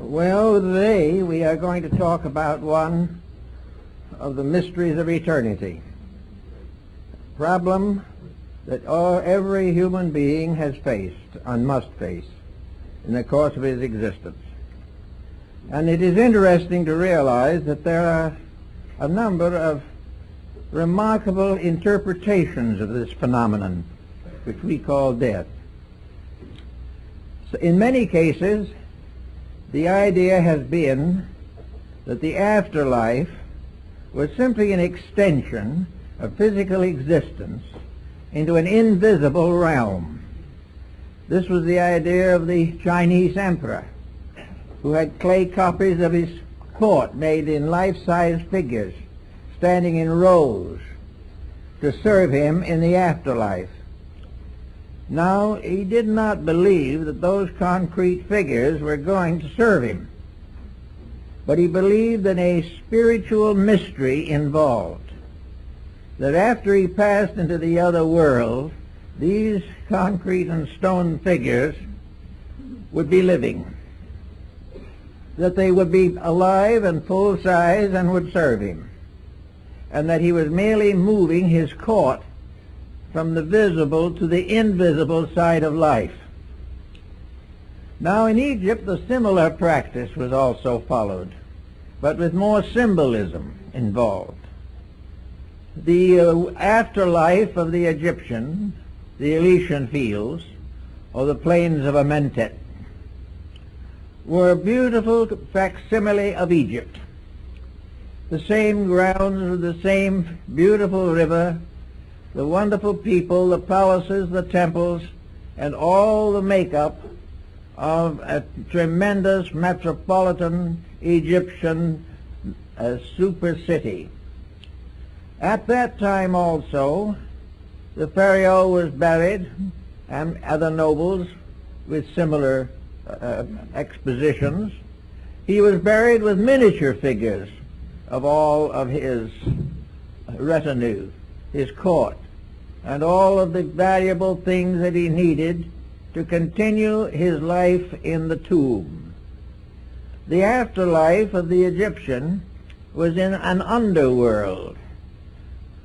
Well, today we are going to talk about one of the mysteries of eternity, a problem that every human being has faced and must face in the course of his existence. And it is interesting to realize that there are a number of remarkable interpretations of this phenomenon, which we call death. So in many cases, the idea has been that the afterlife was simply an extension of physical existence into an invisible realm. This was the idea of the Chinese emperor, who had clay copies of his court made in life-size figures, standing in rows to serve him in the afterlife. Now, he did not believe that those concrete figures were going to serve him, but he believed in a spiritual mystery involved, that after he passed into the other world, these concrete and stone figures would be living, that they would be alive and full size and would serve him, and that he was merely moving his court from the visible to the invisible side of life. Now, in Egypt, a similar practice was also followed, but with more symbolism involved. The afterlife of the Egyptian, the Elysian fields, or the plains of Amentet, were a beautiful facsimile of Egypt. The same grounds, the same beautiful river, the wonderful people, the palaces, the temples, and all the makeup of a tremendous metropolitan Egyptian super city. At that time also, the pharaoh was buried, and other nobles with similar expositions. He was buried with miniature figures of all of his retinue, his court, and all of the valuable things that he needed to continue his life in the tomb. The afterlife of the Egyptian was in an underworld,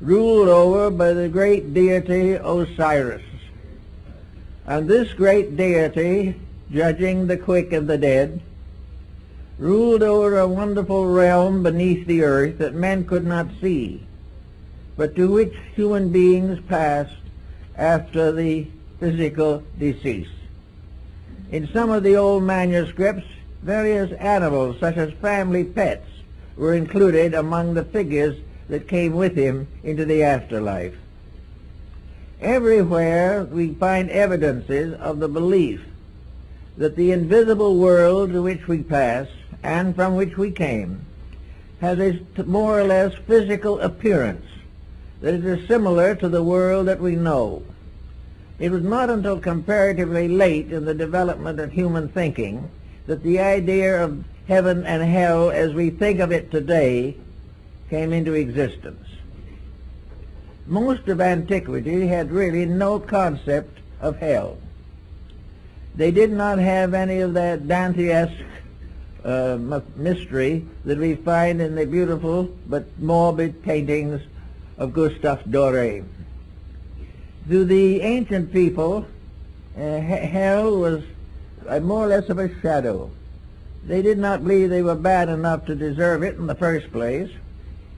ruled over by the great deity Osiris. And this great deity, judging the quick and the dead, ruled over a wonderful realm beneath the earth that men could not see, but to which human beings passed after the physical decease. In some of the old manuscripts, various animals, such as family pets, were included among the figures that came with him into the afterlife. Everywhere we find evidences of the belief that the invisible world to which we pass and from which we came has a more or less physical appearance, that it is similar to the world that we know. It was not until comparatively late in the development of human thinking that the idea of heaven and hell as we think of it today came into existence. Most of antiquity had really no concept of hell. They did not have any of that Dantesque mystery that we find in the beautiful but morbid paintings of Gustave Doré. To the ancient people, hell was more or less of a shadow. They did not believe they were bad enough to deserve it in the first place,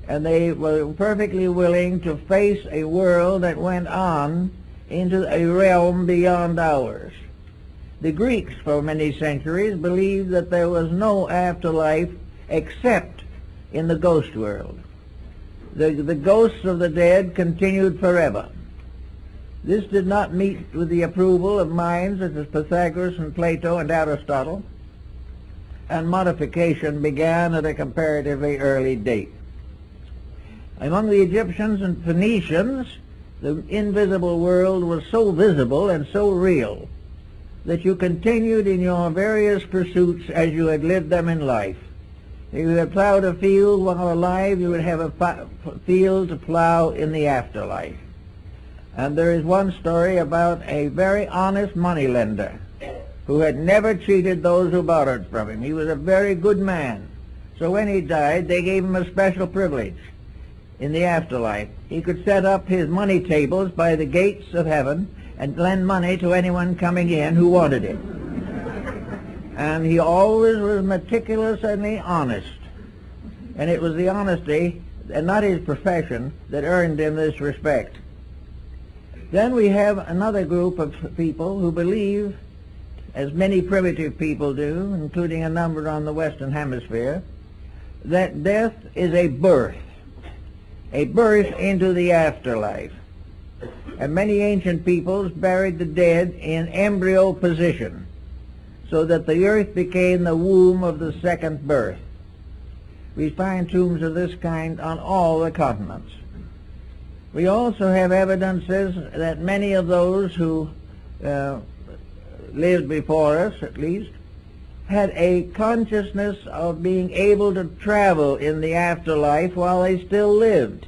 and they were perfectly willing to face a world that went on into a realm beyond ours. The Greeks, for many centuries, believed that there was no afterlife except in the ghost world. The ghosts of the dead continued forever. This did not meet with the approval of minds such as Pythagoras and Plato and Aristotle, and modification began at a comparatively early date. Among the Egyptians and Phoenicians, the invisible world was so visible and so real that you continued in your various pursuits as you had lived them in life. If you had plowed a field while alive, you would have a field to plow in the afterlife. And there is one story about a very honest moneylender who had never cheated those who borrowed from him. He was a very good man. So when he died, they gave him a special privilege in the afterlife. He could set up his money tables by the gates of heaven and lend money to anyone coming in who wanted it. And he always was meticulously honest. And it was the honesty, and not his profession, that earned him this respect. Then we have another group of people who believe, as many primitive people do, including a number on the Western Hemisphere, that death is a birth into the afterlife. And many ancient peoples buried the dead in embryo position, so that the earth became the womb of the second birth. We find tombs of this kind on all the continents. We also have evidences that many of those who lived before us, at least, had a consciousness of being able to travel in the afterlife while they still lived.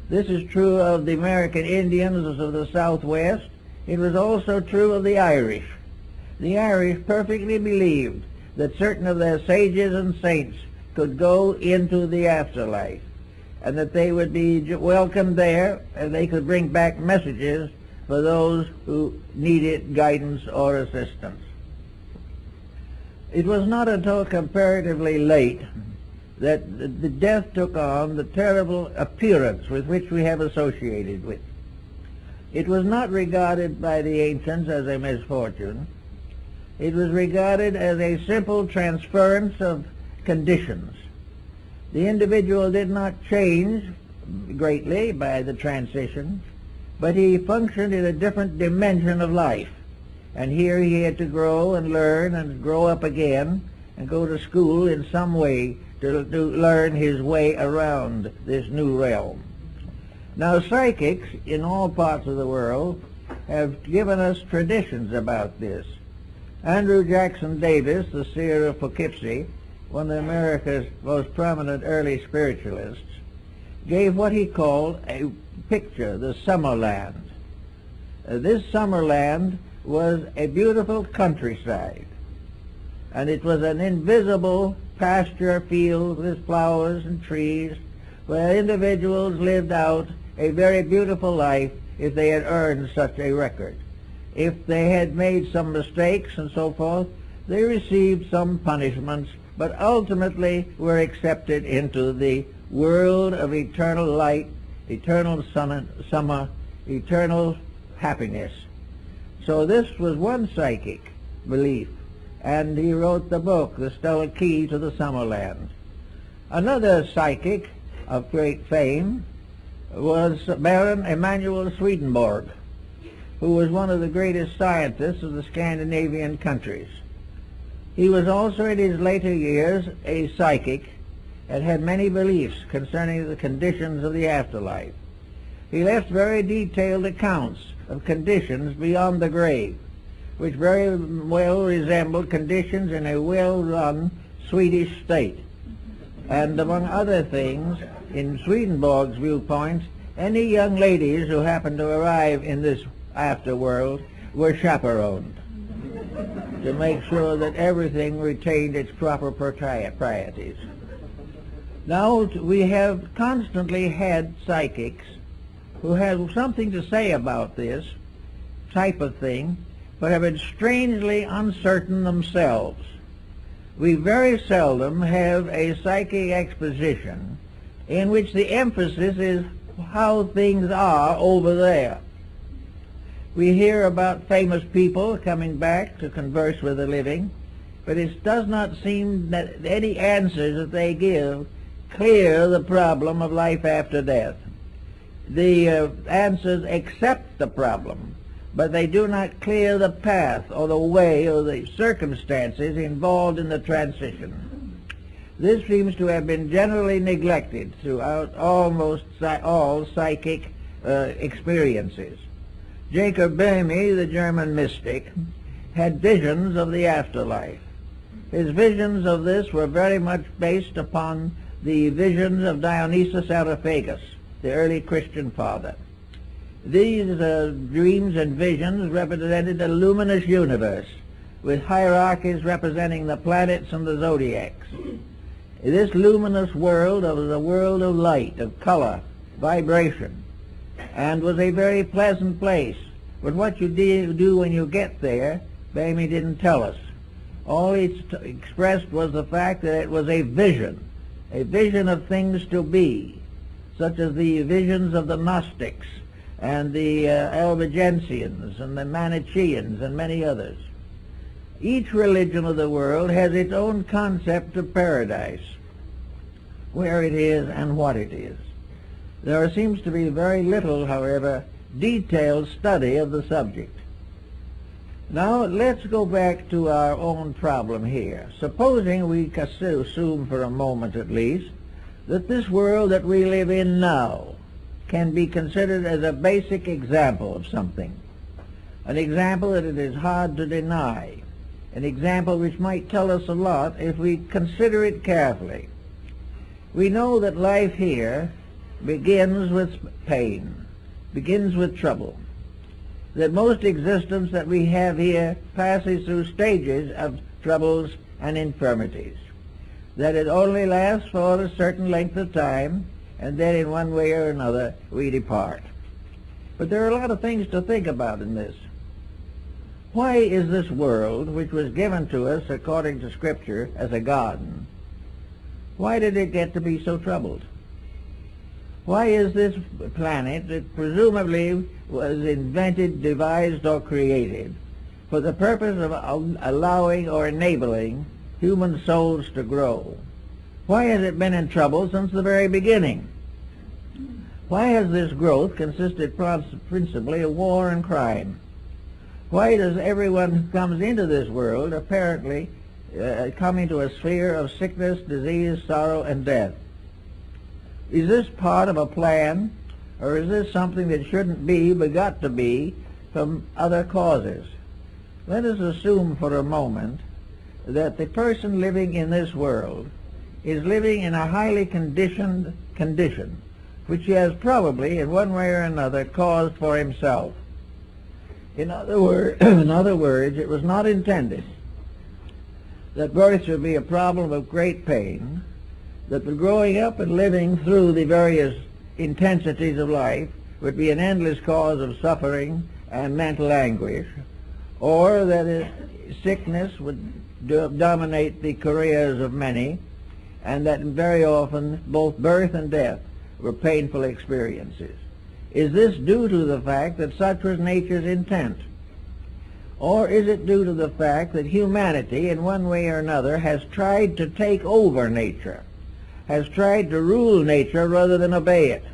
This is true of the American Indians of the Southwest. It was also true of the Irish. The Irish perfectly believed that certain of their sages and saints could go into the afterlife, and that they would be welcomed there, and they could bring back messages for those who needed guidance or assistance. It was not until comparatively late that the death took on the terrible appearance with which we have associated with. It was not regarded by the ancients as a misfortune. It was regarded as a simple transference of conditions. The individual did not change greatly by the transition, but he functioned in a different dimension of life. And here he had to grow and learn and grow up again and go to school in some way to learn his way around this new realm. Now, psychics in all parts of the world have given us traditions about this. Andrew Jackson Davis, the seer of Poughkeepsie, one of America's most prominent early spiritualists, gave what he called a picture, the Summerland. This Summerland was a beautiful countryside, and it was an invisible pasture field with flowers and trees where individuals lived out a very beautiful life if they had earned such a record. If they had made some mistakes and so forth, they received some punishments, but ultimately were accepted into the world of eternal light, eternal summer, eternal happiness. So this was one psychic belief, and he wrote the book, The Stellar Key to the Summerland. Another psychic of great fame was Baron Emanuel Swedenborg, who was one of the greatest scientists of the Scandinavian countries. He was also in his later years a psychic and had many beliefs concerning the conditions of the afterlife. He left very detailed accounts of conditions beyond the grave, which very well resembled conditions in a well-run Swedish state. And among other things, in Swedenborg's viewpoint, any young ladies who happened to arrive in this afterworld were chaperoned to make sure that everything retained its proper proprieties. Now we have constantly had psychics who have something to say about this type of thing, but have been strangely uncertain themselves. We very seldom have a psychic exposition in which the emphasis is how things are over there. We hear about famous people coming back to converse with the living, but it does not seem that any answers that they give clear the problem of life after death. The answers accept the problem, but they do not clear the path or the way or the circumstances involved in the transition. This seems to have been generally neglected throughout almost all psychic experiences. Jacob Boehme, the German mystic, had visions of the afterlife. His visions of this were very much based upon the visions of Dionysius Areopagus, the early Christian father. These dreams and visions represented a luminous universe, with hierarchies representing the planets and the zodiacs. This luminous world was a world of light, of color, vibration, and was a very pleasant place. But what you do when you get there, Bamey didn't tell us. All he expressed was the fact that it was a vision of things to be, such as the visions of the Gnostics and the Albigensians and the Manichaeans and many others. Each religion of the world has its own concept of paradise, where it is and what it is. There seems to be very little, however, detailed study of the subject. Now let's go back to our own problem here. Supposing we assume for a moment at least that this world that we live in now can be considered as a basic example of something, an example that it is hard to deny, an example which might tell us a lot if we consider it carefully. We know that life here begins with pain, begins with trouble, that most existence that we have here passes through stages of troubles and infirmities, that it only lasts for a certain length of time, and then in one way or another we depart. But there are a lot of things to think about in this. Why is this world, which was given to us according to Scripture as a garden, why did it get to be so troubled? Why is this planet that presumably was invented, devised, or created for the purpose of allowing or enabling human souls to grow, why has it been in trouble since the very beginning? Why has this growth consisted principally of war and crime? Why does everyone who comes into this world apparently come into a sphere of sickness, disease, sorrow, and death? Is this part of a plan, or is this something that shouldn't be but got to be from other causes? Let us assume for a moment that the person living in this world is living in a highly conditioned condition, which he has probably in one way or another caused for himself. In other words, it was not intended that birth should be a problem of great pain, that the growing up and living through the various intensities of life would be an endless cause of suffering and mental anguish, or that sickness would dominate the careers of many, and that very often both birth and death were painful experiences. Is this due to the fact that such was nature's intent? Or is it due to the fact that humanity in one way or another has tried to take over nature, has tried to rule nature rather than obey it,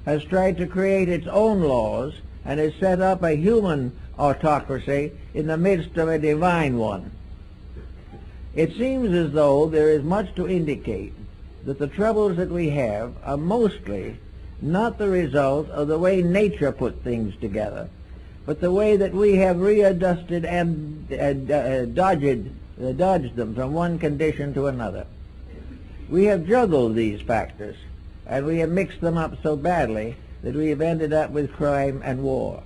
has tried to create its own laws, and has set up a human autocracy in the midst of a divine one? It seems as though there is much to indicate that the troubles that we have are mostly not the result of the way nature put things together, but the way that we have readjusted and dodged them from one condition to another. We have juggled these factors, and we have mixed them up so badly that we have ended up with crime and war.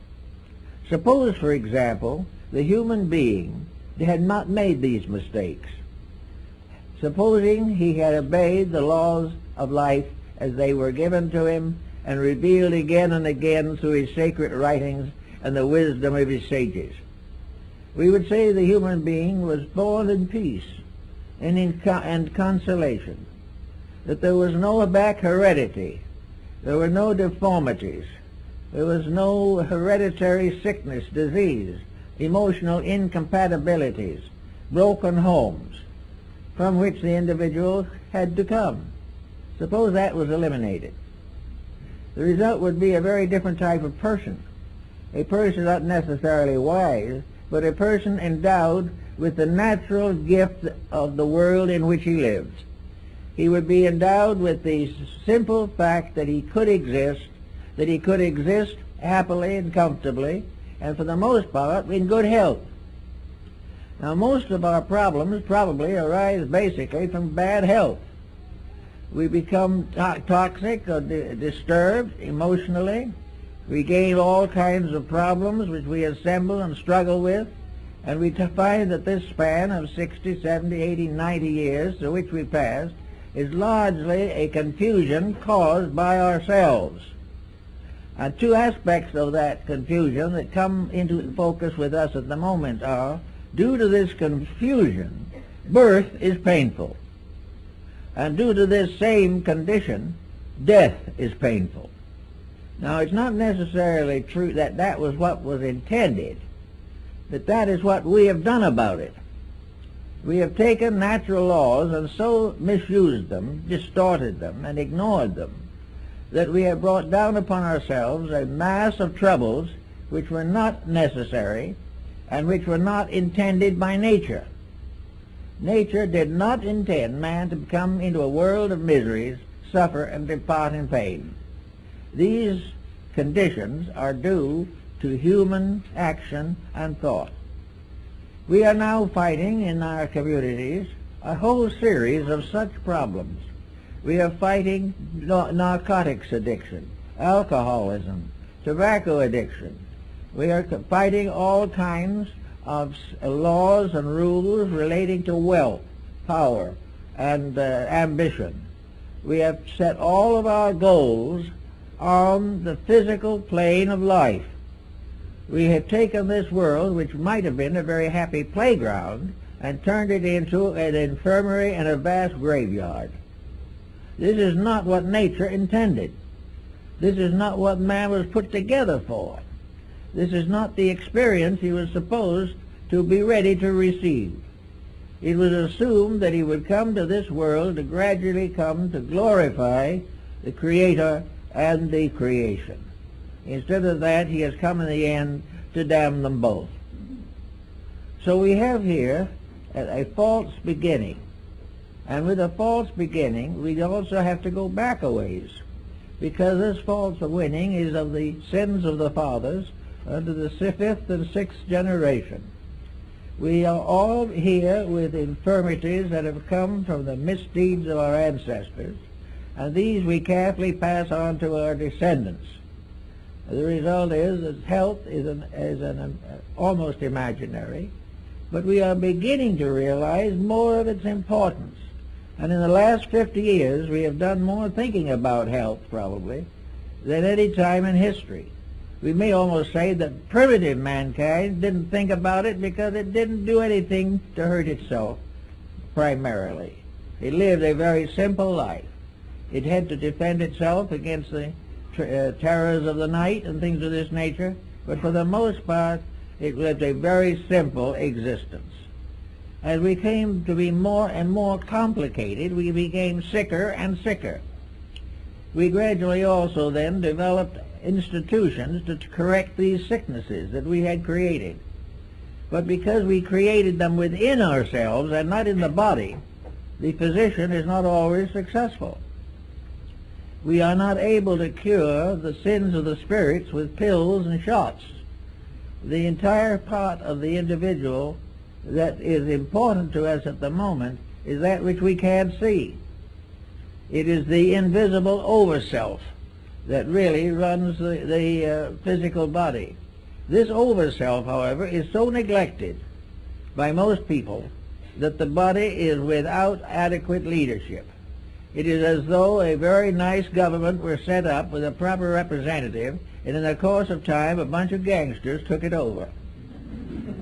Suppose, for example, the human being had not made these mistakes. Supposing he had obeyed the laws of life as they were given to him and revealed again and again through his sacred writings and the wisdom of his sages. We would say the human being was born in peace and in consolation, that there was no back heredity, there were no deformities, there was no hereditary sickness, disease, emotional incompatibilities, broken homes, from which the individual had to come. Suppose that was eliminated. The result would be a very different type of person. A person not necessarily wise, but a person endowed with the natural gift of the world in which he lives. He would be endowed with the simple fact that he could exist happily and comfortably, and for the most part in good health. Now, most of our problems probably arise basically from bad health. We become toxic or disturbed emotionally. We gain all kinds of problems which we assemble and struggle with, And we find that this span of 60, 70, 80, 90 years through which we passed is largely a confusion caused by ourselves. And two aspects of that confusion that come into focus with us at the moment are, due to this confusion, birth is painful. And due to this same condition, death is painful. Now, it's not necessarily true that that was what was intended, but that is what we have done about it. We have taken natural laws and so misused them, distorted them, and ignored them, that we have brought down upon ourselves a mass of troubles which were not necessary and which were not intended by nature. Nature did not intend man to come into a world of miseries, suffer, and depart in pain. These conditions are due to human action and thought. We are now fighting in our communities a whole series of such problems. We are fighting narcotics addiction, alcoholism, tobacco addiction. We are fighting all kinds of laws and rules relating to wealth, power, and ambition. We have set all of our goals on the physical plane of life. We have taken this world, which might have been a very happy playground, and turned it into an infirmary and a vast graveyard. This is not what nature intended. This is not what man was put together for. This is not the experience he was supposed to be ready to receive. It was assumed that he would come to this world to gradually come to glorify the Creator and the creation. Instead of that, he has come in the end to damn them both. So we have here a false beginning. And with a false beginning, we also have to go back a ways, because this false beginning is of the sins of the fathers unto the fifth and sixth generation. We are all here with infirmities that have come from the misdeeds of our ancestors, and these we carefully pass on to our descendants. The result is that health is almost imaginary, but we are beginning to realize more of its importance. And in the last 50 years, we have done more thinking about health, probably, than any time in history. We may almost say that primitive mankind didn't think about it because it didn't do anything to hurt itself, primarily. It lived a very simple life. It had to defend itself against the terrors of the night and things of this nature, but for the most part, it lived a very simple existence. As we came to be more and more complicated, we became sicker and sicker. We gradually also then developed institutions to correct these sicknesses that we had created. But because we created them within ourselves and not in the body, the physician is not always successful. We are not able to cure the sins of the spirits with pills and shots. The entire part of the individual that is important to us at the moment is that which we can't see. It is the invisible overself that really runs the physical body. This overself, however, is so neglected by most people that the body is without adequate leadership. It is as though a very nice government were set up with a proper representative, and in the course of time a bunch of gangsters took it over.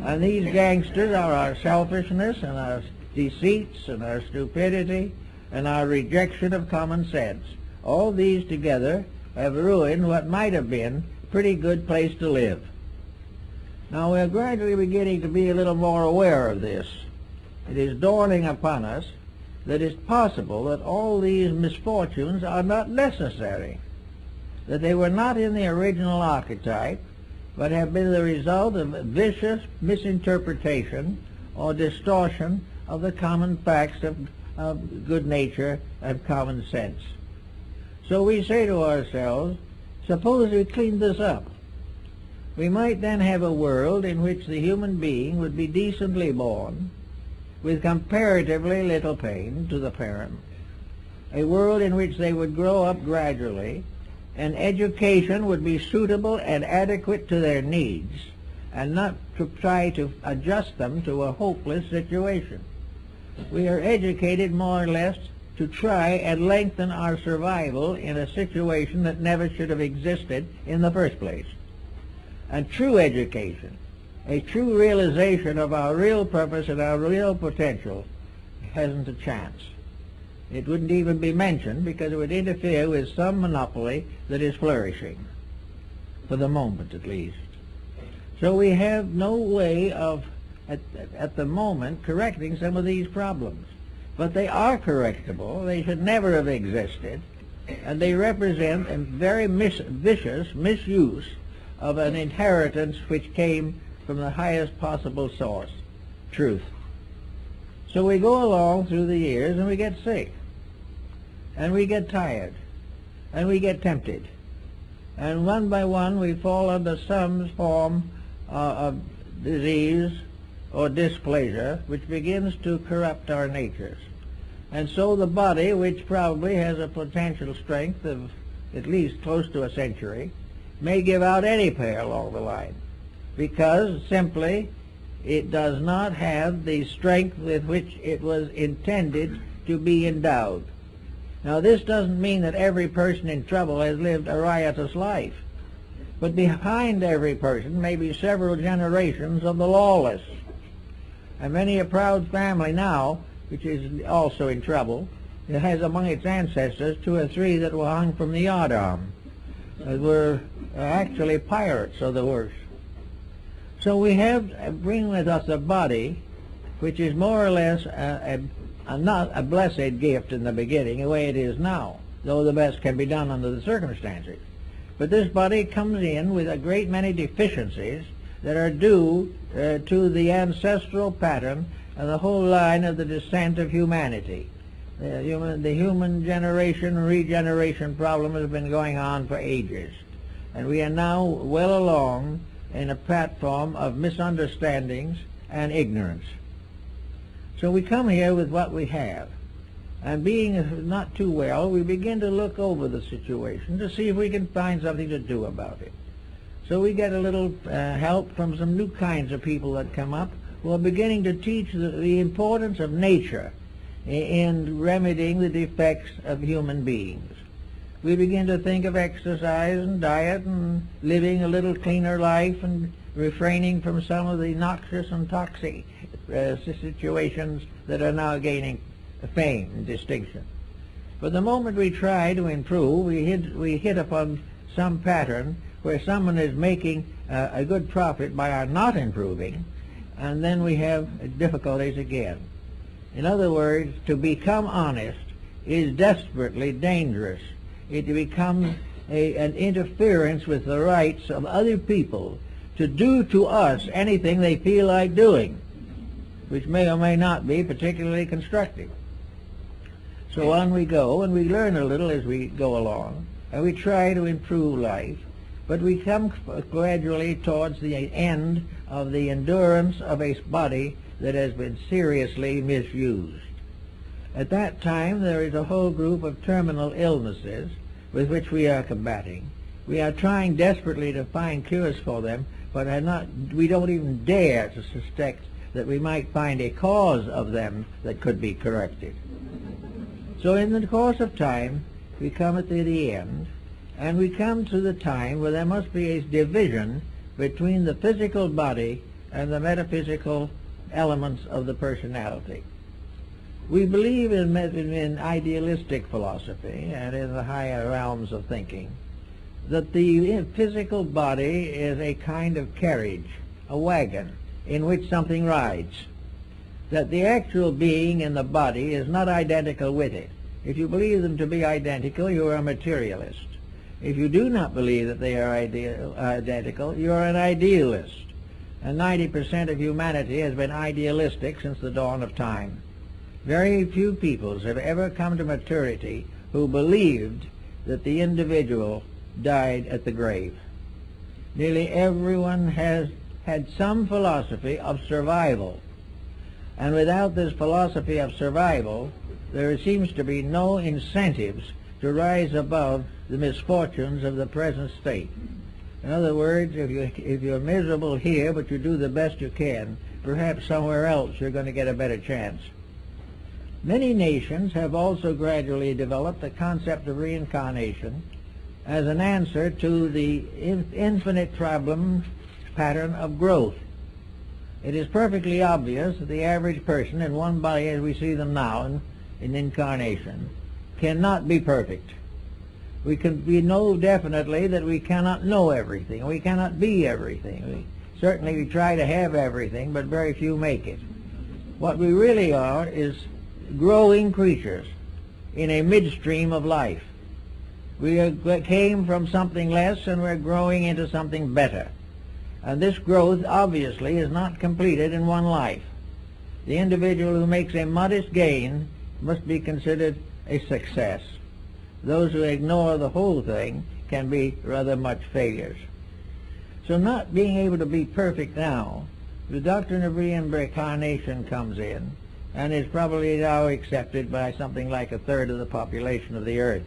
And these gangsters are our selfishness and our deceits and our stupidity and our rejection of common sense. All these together have ruined what might have been a pretty good place to live. Now we're gradually beginning to be a little more aware of this. It is dawning upon us that it's possible that all these misfortunes are not necessary, that they were not in the original archetype, but have been the result of vicious misinterpretation or distortion of the common facts of good nature and common sense. So we say to ourselves, suppose we clean this up. We might then have a world in which the human being would be decently born, with comparatively little pain to the parent, a world in which they would grow up gradually, and education would be suitable and adequate to their needs, and not to try to adjust them to a hopeless situation. We are educated more or less to try and lengthen our survival in a situation that never should have existed in the first place. And true education, a true realization of our real purpose and our real potential, hasn't a chance. It wouldn't even be mentioned because it would interfere with some monopoly that is flourishing, for the moment at least. So we have no way of, at the moment, correcting some of these problems. But they are correctable. They should never have existed. And they represent a very vicious misuse of an inheritance which came from the highest possible source, truth. So we go along through the years and we get sick. And we get tired. And we get tempted. And one by one we fall under some form of disease or displeasure which begins to corrupt our natures. And so the body, which probably has a potential strength of at least close to a century, may give out any pair along the line, because simply it does not have the strength with which it was intended to be endowed. Now this doesn't mean that every person in trouble has lived a riotous life, but behind every person may be several generations of the lawless. And many a proud family now, which is also in trouble, it has among its ancestors 2 or 3 that were hung from the yardarm, that were actually pirates of the worst. So we bring with us a body which is more or less not a blessed gift in the beginning, the way it is now, though the best can be done under the circumstances. But this body comes in with a great many deficiencies that are due to the ancestral pattern and the whole line of the descent of humanity. The human generation and regeneration problem has been going on for ages. And we are now well along in a platform of misunderstandings and ignorance. So we come here with what we have. And being not too well, we begin to look over the situation to see if we can find something to do about it. So we get a little help from some new kinds of people that come up who are beginning to teach the importance of nature in remedying the defects of human beings. We begin to think of exercise and diet and living a little cleaner life and refraining from some of the noxious and toxic situations that are now gaining fame and distinction. But the moment we try to improve, we hit upon some pattern where someone is making a good profit by our not improving, and then we have difficulties again. In other words, to become honest is desperately dangerous. It becomes an interference with the rights of other people to do to us anything they feel like doing, which may or may not be particularly constructive. So on we go, and we learn a little as we go along, and we try to improve life, but we come gradually towards the end of the endurance of a body that has been seriously misused. At that time, there is a whole group of terminal illnesses with which we are combating. We are trying desperately to find cures for them, but we don't even dare to suspect that we might find a cause of them that could be corrected. So in the course of time, we come at the end, and we come to the time where there must be a division between the physical body and the metaphysical elements of the personality. We believe in idealistic philosophy and in the higher realms of thinking that the physical body is a kind of carriage, a wagon, in which something rides. That the actual being in the body is not identical with it. If you believe them to be identical, you are a materialist. If you do not believe that they are identical, you are an idealist. And 90% of humanity has been idealistic since the dawn of time. Very few peoples have ever come to maturity who believed that the individual died at the grave. Nearly everyone has had some philosophy of survival. And without this philosophy of survival, there seems to be no incentives to rise above the misfortunes of the present state. In other words, if you're miserable here, but you do the best you can, perhaps somewhere else you're going to get a better chance. Many nations have also gradually developed the concept of reincarnation as an answer to the infinite problem pattern of growth. It is perfectly obvious that the average person in one body as we see them now in incarnation cannot be perfect. We know definitely that we cannot know everything. We cannot be everything. Certainly we try to have everything, but very few make it. What we really are is growing creatures in a midstream of life. We came from something less and we're growing into something better. And this growth obviously is not completed in one life. The individual who makes a modest gain must be considered a success. Those who ignore the whole thing can be rather much failures. So not being able to be perfect now, the doctrine of reincarnation comes in and is probably now accepted by something like a third of the population of the earth.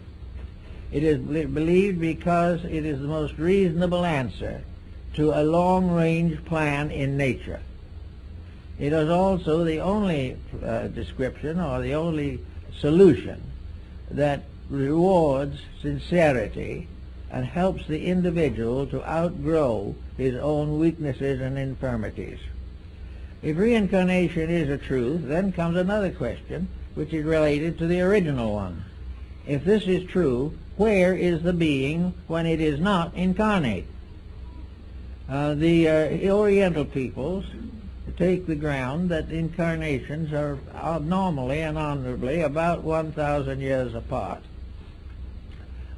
It is believed because it is the most reasonable answer to a long-range plan in nature. It is also the only description or the only solution that rewards sincerity and helps the individual to outgrow his own weaknesses and infirmities. If reincarnation is a truth, then comes another question which is related to the original one. If this is true, where is the being when it is not incarnate? The Oriental peoples take the ground that incarnations are normally and honorably about 1,000 years apart.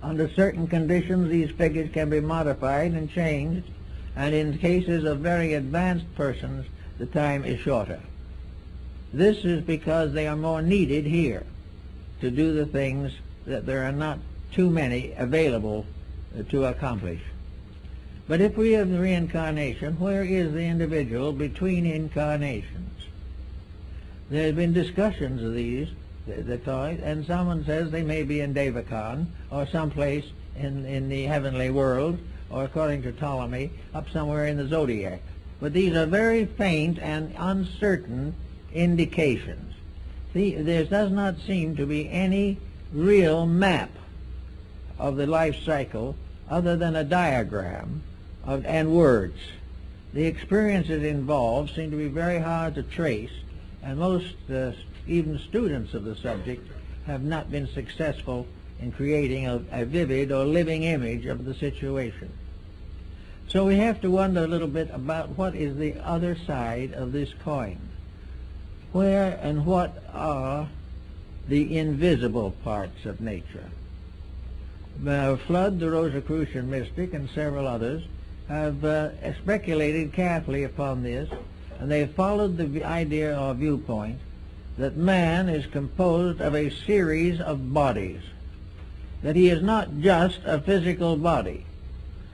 Under certain conditions, these figures can be modified and changed, and in cases of very advanced persons, the time is shorter. This is because they are more needed here to do the things that there are not too many available to accomplish. But if we have the reincarnation, where is the individual between incarnations? There have been discussions of these, and someone says they may be in Devakan or someplace in the heavenly world, or according to Ptolemy, up somewhere in the zodiac. But these are very faint and uncertain indications. There does not seem to be any real map of the life cycle other than a diagram and words. The experiences involved seem to be very hard to trace, and most even students of the subject have not been successful in creating a vivid or living image of the situation. So we have to wonder a little bit about what is the other side of this coin. Where and what are the invisible parts of nature? Flood, the Rosicrucian mystic, and several others have speculated carefully upon this, and they have followed the idea or viewpoint that man is composed of a series of bodies, that he is not just a physical body,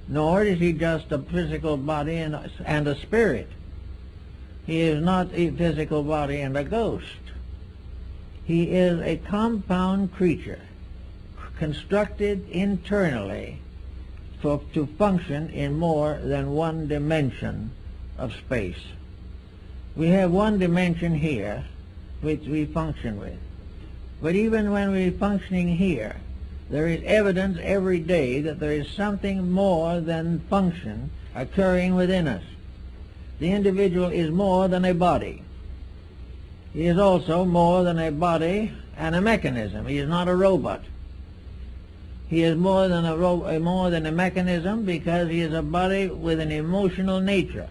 nor is he just a physical body and a spirit. He is not a physical body and a ghost. He is a compound creature constructed internally to function in more than one dimension of space. We have one dimension here which we function with. But even when we're functioning here, there is evidence every day that there is something more than function occurring within us. The individual is more than a body. He is also more than a body and a mechanism. He is not a robot. He is more than a mechanism because he is a body with an emotional nature.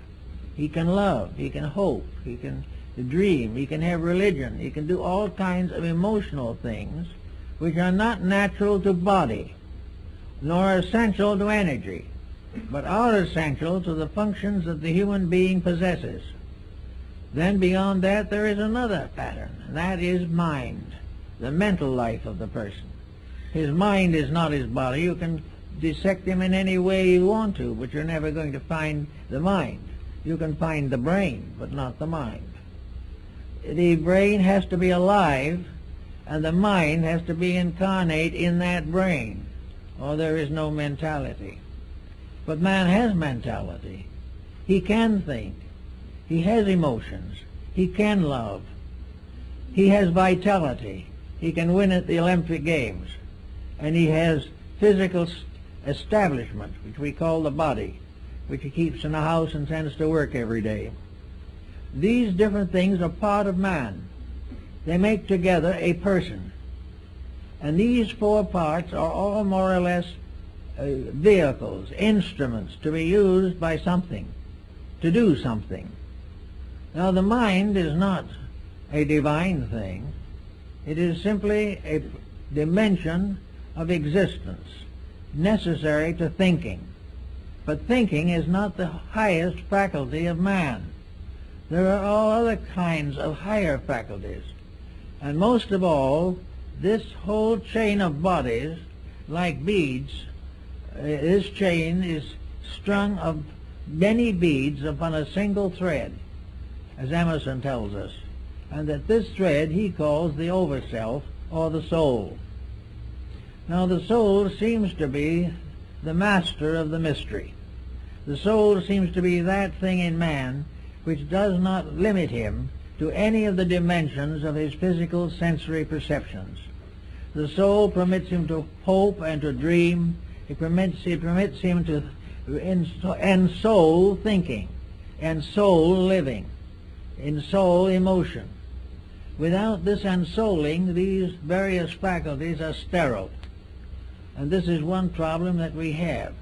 He can love, he can hope, he can dream, he can have religion, he can do all kinds of emotional things which are not natural to body, nor essential to energy, but are essential to the functions that the human being possesses. Then beyond that there is another pattern, and that is mind, the mental life of the person. His mind is not his body. You can dissect him in any way you want to, but you're never going to find the mind. You can find the brain, but not the mind. The brain has to be alive, and the mind has to be incarnate in that brain, or there is no mentality. But man has mentality. He can think. He has emotions. He can love. He has vitality. He can win at the Olympic Games. And he has physical establishment, which we call the body, which he keeps in the house and sends to work every day. These different things are part of man. They make together a person. And these four parts are all more or less vehicles, instruments to be used by something, to do something. Now the mind is not a divine thing. It is simply a dimension of existence necessary to thinking. But thinking is not the highest faculty of man. There are all other kinds of higher faculties. And most of all, this whole chain of bodies, like beads, this chain is strung of many beads upon a single thread, as Emerson tells us, and that this thread he calls the overself, or the soul. Now the soul seems to be the master of the mystery. The soul seems to be that thing in man which does not limit him to any of the dimensions of his physical sensory perceptions. The soul permits him to hope and to dream. It permits him to ensoul thinking, ensoul living, ensoul emotion. Without this ensouling, these various faculties are sterile. And this is one problem that we have,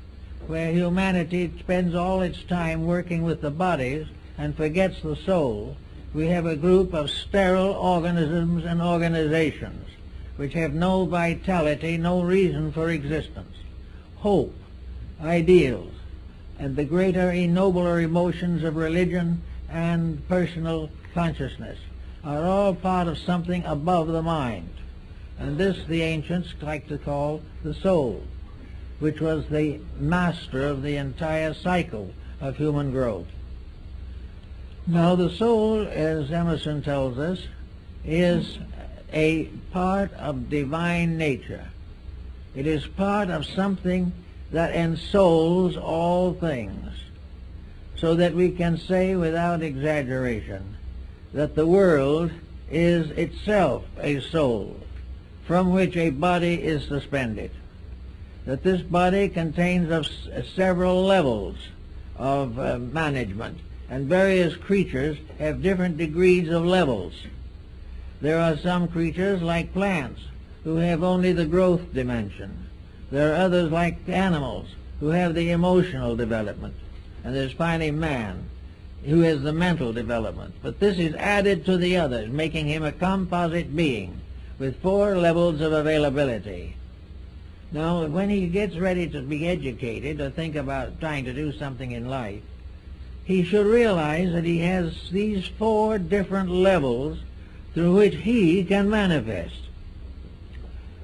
where humanity spends all its time working with the bodies and forgets the soul. We have a group of sterile organisms and organizations which have no vitality, no reason for existence. Hope, ideals, and the greater, nobler emotions of religion and personal consciousness are all part of something above the mind. And this the ancients like to call the soul, which was the master of the entire cycle of human growth. Now the soul, as Emerson tells us, is a part of divine nature. It is part of something that ensouls all things, so that we can say without exaggeration that the world is itself a soul from which a body is suspended, that this body contains of several levels of management, and various creatures have different degrees of levels. There are some creatures like plants who have only the growth dimension. There are others like animals who have the emotional development. And there's finally man who has the mental development. But this is added to the others, making him a composite being with 4 levels of availability. Now, when he gets ready to be educated or think about trying to do something in life, he should realize that he has these 4 different levels through which he can manifest.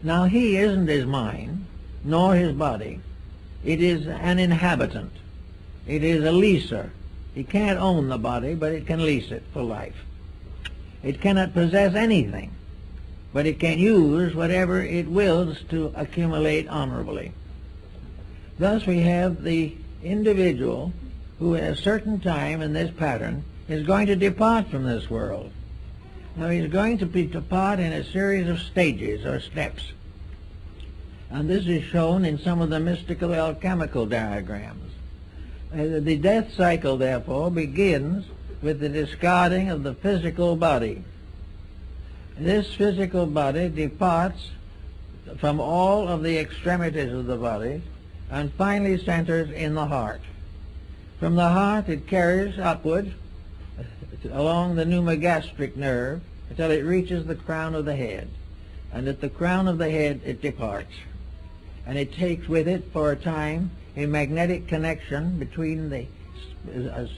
Now, he isn't his mind, nor his body. It is an inhabitant. It is a leaser. He can't own the body, but it can lease it for life. It cannot possess anything, but it can use whatever it wills to accumulate honorably. Thus we have the individual who at a certain time in this pattern is going to depart from this world. Now he's going to depart in a series of stages or steps. And this is shown in some of the mystical alchemical diagrams. The death cycle, therefore, begins with the discarding of the physical body. This physical body departs from all of the extremities of the body and finally centers in the heart. From the heart it carries upward along the pneumogastric nerve until it reaches the crown of the head. And at the crown of the head it departs. And it takes with it for a time a magnetic connection between the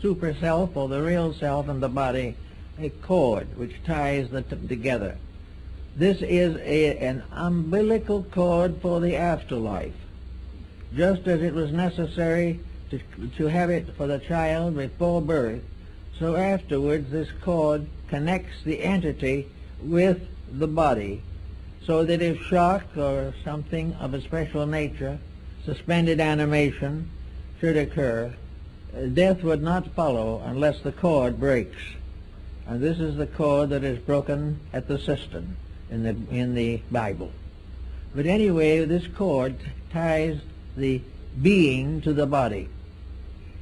super self or the real self and the body, a cord which ties them together. This is an umbilical cord for the afterlife. Just as it was necessary to have it for the child before birth, so afterwards this cord connects the entity with the body, so that if shock or something of a special nature, suspended animation, should occur, death would not follow unless the cord breaks. And this is the cord that is broken at the cistern in the Bible. But anyway, this cord ties the being to the body.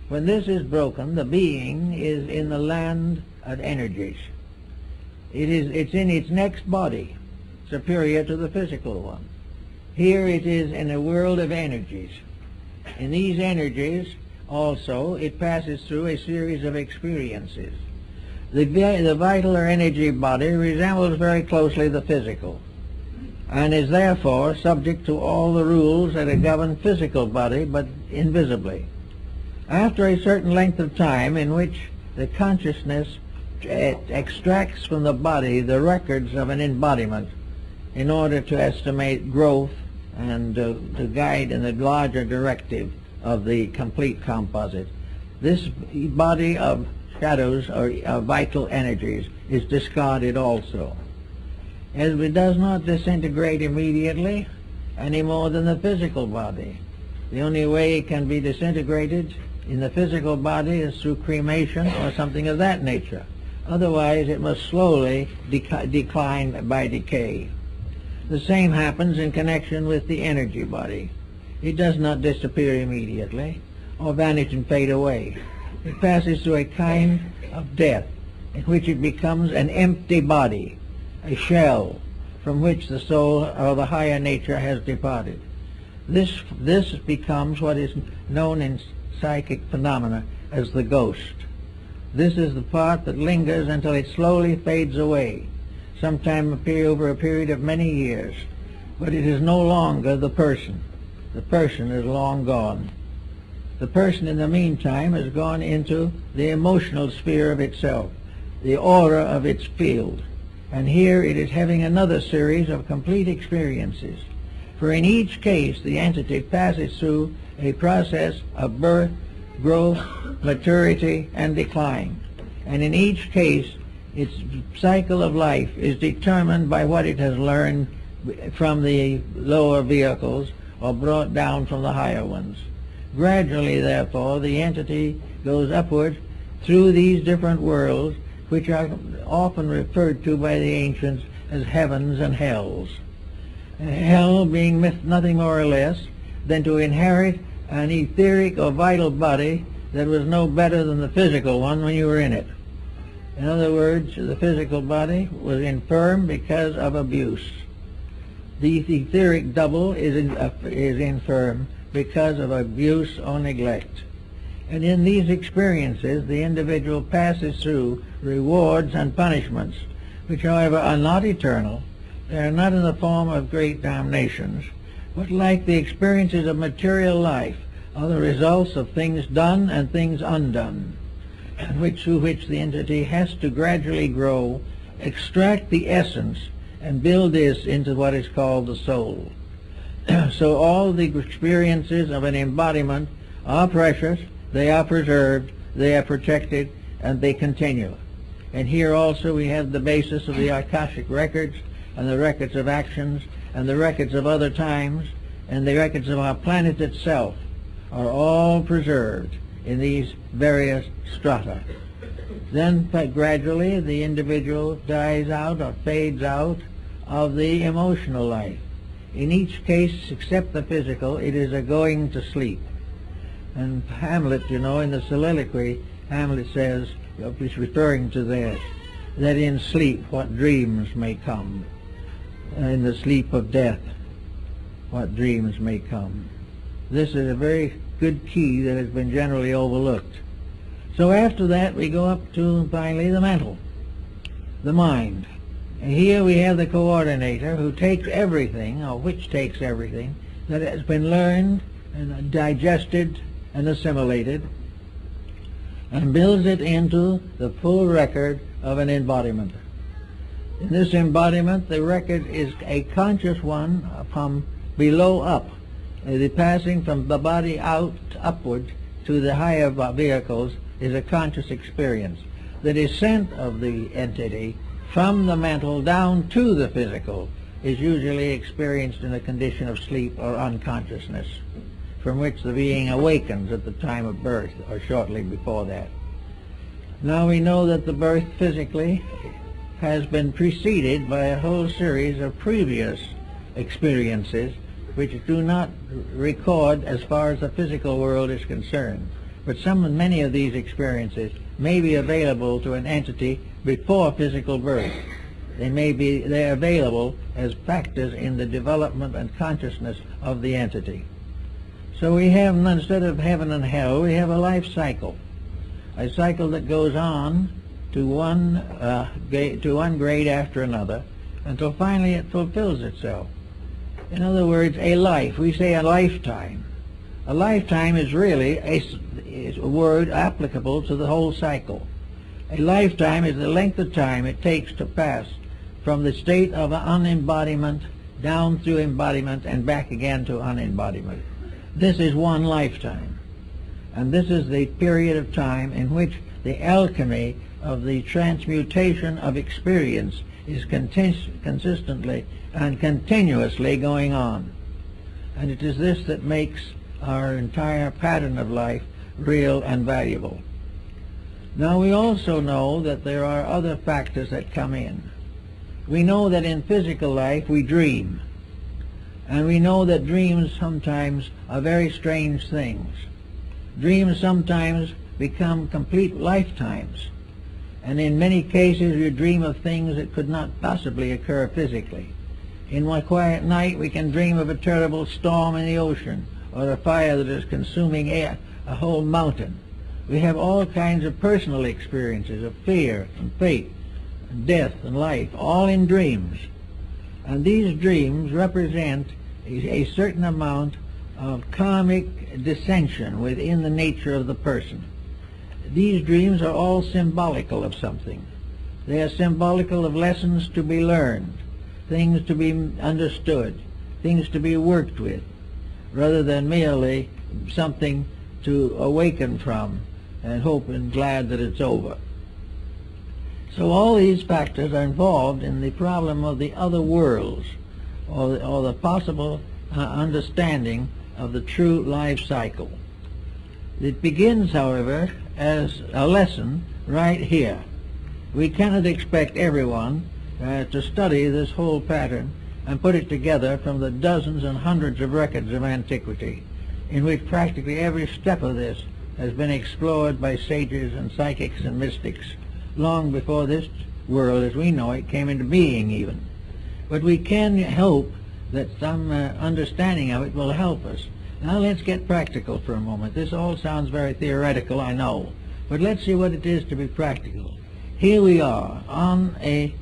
When this is broken, the being is in the land of energies. It's in its next body, superior to the physical one. Here it is in a world of energies. In these energies, also, it passes through a series of experiences. The vital or energy body resembles very closely the physical, and is therefore subject to all the rules that govern physical body, but invisibly. After a certain length of time in which the consciousness extracts from the body the records of an embodiment in order to estimate growth and to guide in the larger directive of the complete composite, this body of shadows or vital energies is discarded also. As it does not disintegrate immediately any more than the physical body. The only way it can be disintegrated in the physical body is through cremation or something of that nature. Otherwise it must slowly decline by decay. The same happens in connection with the energy body. It does not disappear immediately or vanish and fade away. It passes through a kind of death in which it becomes an empty body, a shell from which the soul or the higher nature has departed. This becomes what is known in psychic phenomena as the ghost. This is the part that lingers until it slowly fades away, sometime over a period of many years. But it is no longer the person. The person is long gone. The person in the meantime has gone into the emotional sphere of itself, the aura of its field. And here it is having another series of complete experiences. For in each case the entity passes through a process of birth, growth, maturity, and decline. And in each case its cycle of life is determined by what it has learned from the lower vehicles or brought down from the higher ones. Gradually, therefore, the entity goes upward through these different worlds, which are often referred to by the ancients as heavens and hells. Hell being nothing more or less than to inherit an etheric or vital body that was no better than the physical one when you were in it. In other words, the physical body was infirm because of abuse. The etheric double is infirm because of abuse or neglect. And in these experiences, the individual passes through rewards and punishments, which, however, are not eternal. They are not in the form of great damnations, but like the experiences of material life, are the results of things done and things undone, through which the entity has to gradually grow, extract the essence, and build this into what is called the soul. So all the experiences of an embodiment are precious, they are preserved, they are protected, and they continue. And here also we have the basis of the Akashic records, and the records of actions, and the records of other times, and the records of our planet itself are all preserved in these various strata. Then gradually the individual dies out or fades out of the emotional life. In each case, except the physical, it is a going to sleep. And Hamlet, you know, in the soliloquy, Hamlet says, he's referring to this, that in sleep what dreams may come. In the sleep of death, what dreams may come. This is a very good key that has been generally overlooked. So after that we go up to, finally, the mental, the mind. And here we have the coordinator who takes everything, or which takes everything, that has been learned and digested and assimilated, and builds it into the full record of an embodiment. In this embodiment, the record is a conscious one from below up. The passing from the body out upward to the higher vehicles is a conscious experience. The descent of the entity from the mental down to the physical is usually experienced in a condition of sleep or unconsciousness. from which the being awakens at the time of birth or shortly before that. Now we know that the birth physically has been preceded by a whole series of previous experiences which do not record as far as the physical world is concerned. But many of these experiences may be available to an entity before physical birth. They're available as factors in the development and consciousness of the entity. So we have, instead of heaven and hell, we have a life cycle. A cycle that goes on to one grade after another until finally it fulfills itself. In other words, a life. We say a lifetime. A lifetime is really a word applicable to the whole cycle. A lifetime is the length of time it takes to pass from the state of unembodiment down through embodiment and back again to unembodiment. This is one lifetime. And this is the period of time in which the alchemy of the transmutation of experience is consistently and continuously going on. And it is this that makes our entire pattern of life real and valuable. Now we also know that there are other factors that come in. We know that in physical life we dream. And we know that dreams sometimes are very strange things. Dreams sometimes become complete lifetimes. And in many cases you dream of things that could not possibly occur physically. In one quiet night we can dream of a terrible storm in the ocean, or a fire that is consuming a whole mountain. We have all kinds of personal experiences of fear and fate and death and life, all in dreams. And these dreams represent a certain amount of karmic dissension within the nature of the person. These dreams are all symbolical of something. They are symbolical of lessons to be learned, things to be understood, things to be worked with, rather than merely something to awaken from and hope and glad that it's over. So all these factors are involved in the problem of the other worlds, or the possible understanding of the true life cycle. It begins, however, as a lesson right here. We cannot expect everyone to study this whole pattern and put it together from the dozens and hundreds of records of antiquity, in which practically every step of this has been explored by sages and psychics and mystics long before this world as we know it came into being even. But we can hope that some understanding of it will help us. Now let's get practical for a moment. This all sounds very theoretical, I know, but let's see what it is to be practical. Here we are on a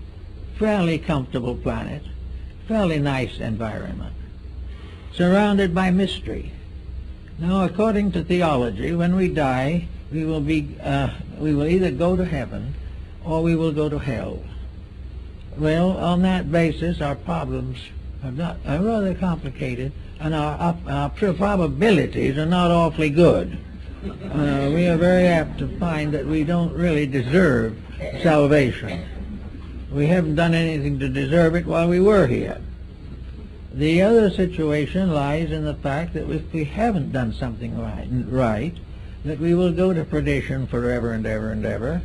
fairly comfortable planet, fairly nice environment, surrounded by mystery. Now, according to theology, when we die, we will either go to heaven or we will go to hell. Well, on that basis, our problems are rather complicated, and our probabilities are not awfully good. We are very apt to find that we don't really deserve salvation. We haven't done anything to deserve it while we were here. The other situation lies in the fact that if we haven't done something right, that we will go to perdition forever and ever and ever,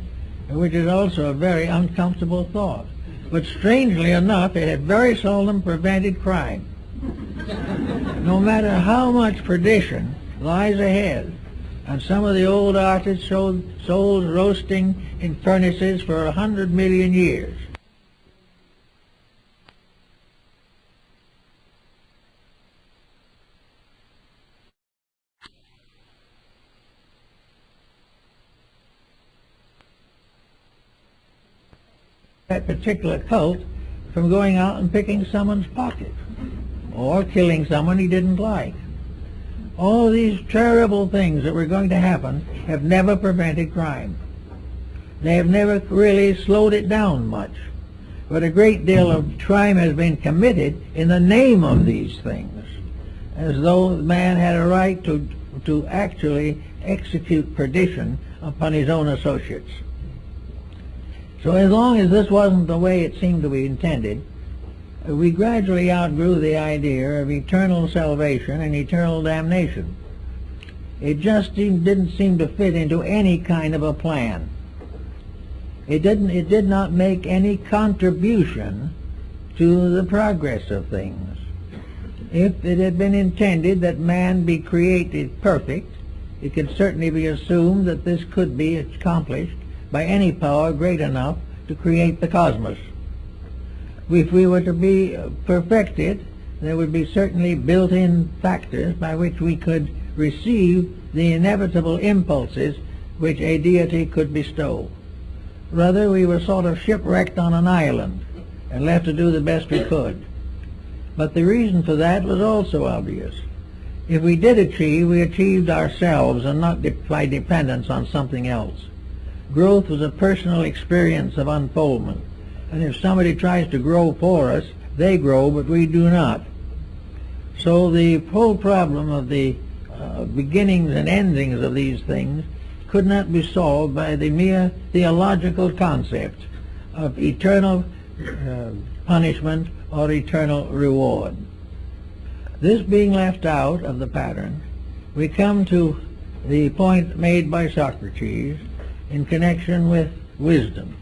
which is also a very uncomfortable thought. But strangely enough, it has very seldom prevented crime. No matter how much perdition lies ahead, and some of the old artists showed souls roasting in furnaces for 100 million years. That particular cult from going out and picking someone's pocket or killing someone he didn't like. All these terrible things that were going to happen have never prevented crime. They have never really slowed it down much. But a great deal of crime has been committed in the name of these things, as though man had a right to actually execute perdition upon his own associates. So as long as this wasn't the way it seemed to be intended, we gradually outgrew the idea of eternal salvation and eternal damnation. It just didn't seem to fit into any kind of a plan. It did not make any contribution to the progress of things. If it had been intended that man be created perfect, it could certainly be assumed that this could be accomplished by any power great enough to create the cosmos. If we were to be perfected, there would be certainly built-in factors by which we could receive the inevitable impulses which a deity could bestow. Rather, we were sort of shipwrecked on an island and left to do the best we could. But the reason for that was also obvious. If we did achieve, we achieved ourselves and not by dependence on something else. Growth was a personal experience of unfoldment. And if somebody tries to grow for us, they grow, but we do not. So the whole problem of the beginnings and endings of these things could not be solved by the mere theological concept of eternal punishment or eternal reward. This being left out of the pattern, we come to the point made by Socrates in connection with wisdom.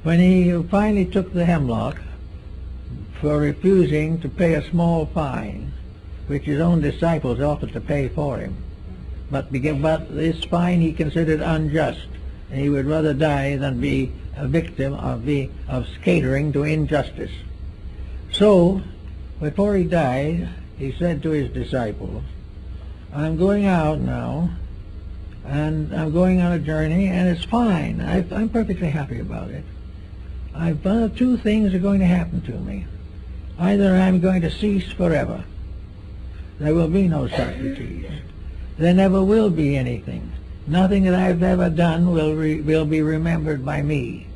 When he finally took the hemlock for refusing to pay a small fine, which his own disciples offered to pay for him, but this fine he considered unjust, and he would rather die than be a victim of catering to injustice. So, before he died, he said to his disciples, "I'm going out now, and I'm going on a journey, and it's fine. I'm perfectly happy about it. I've two things are going to happen to me. Either I'm going to cease forever. There will be no Socrates. There never will be anything. Nothing that I've ever done will be remembered by me.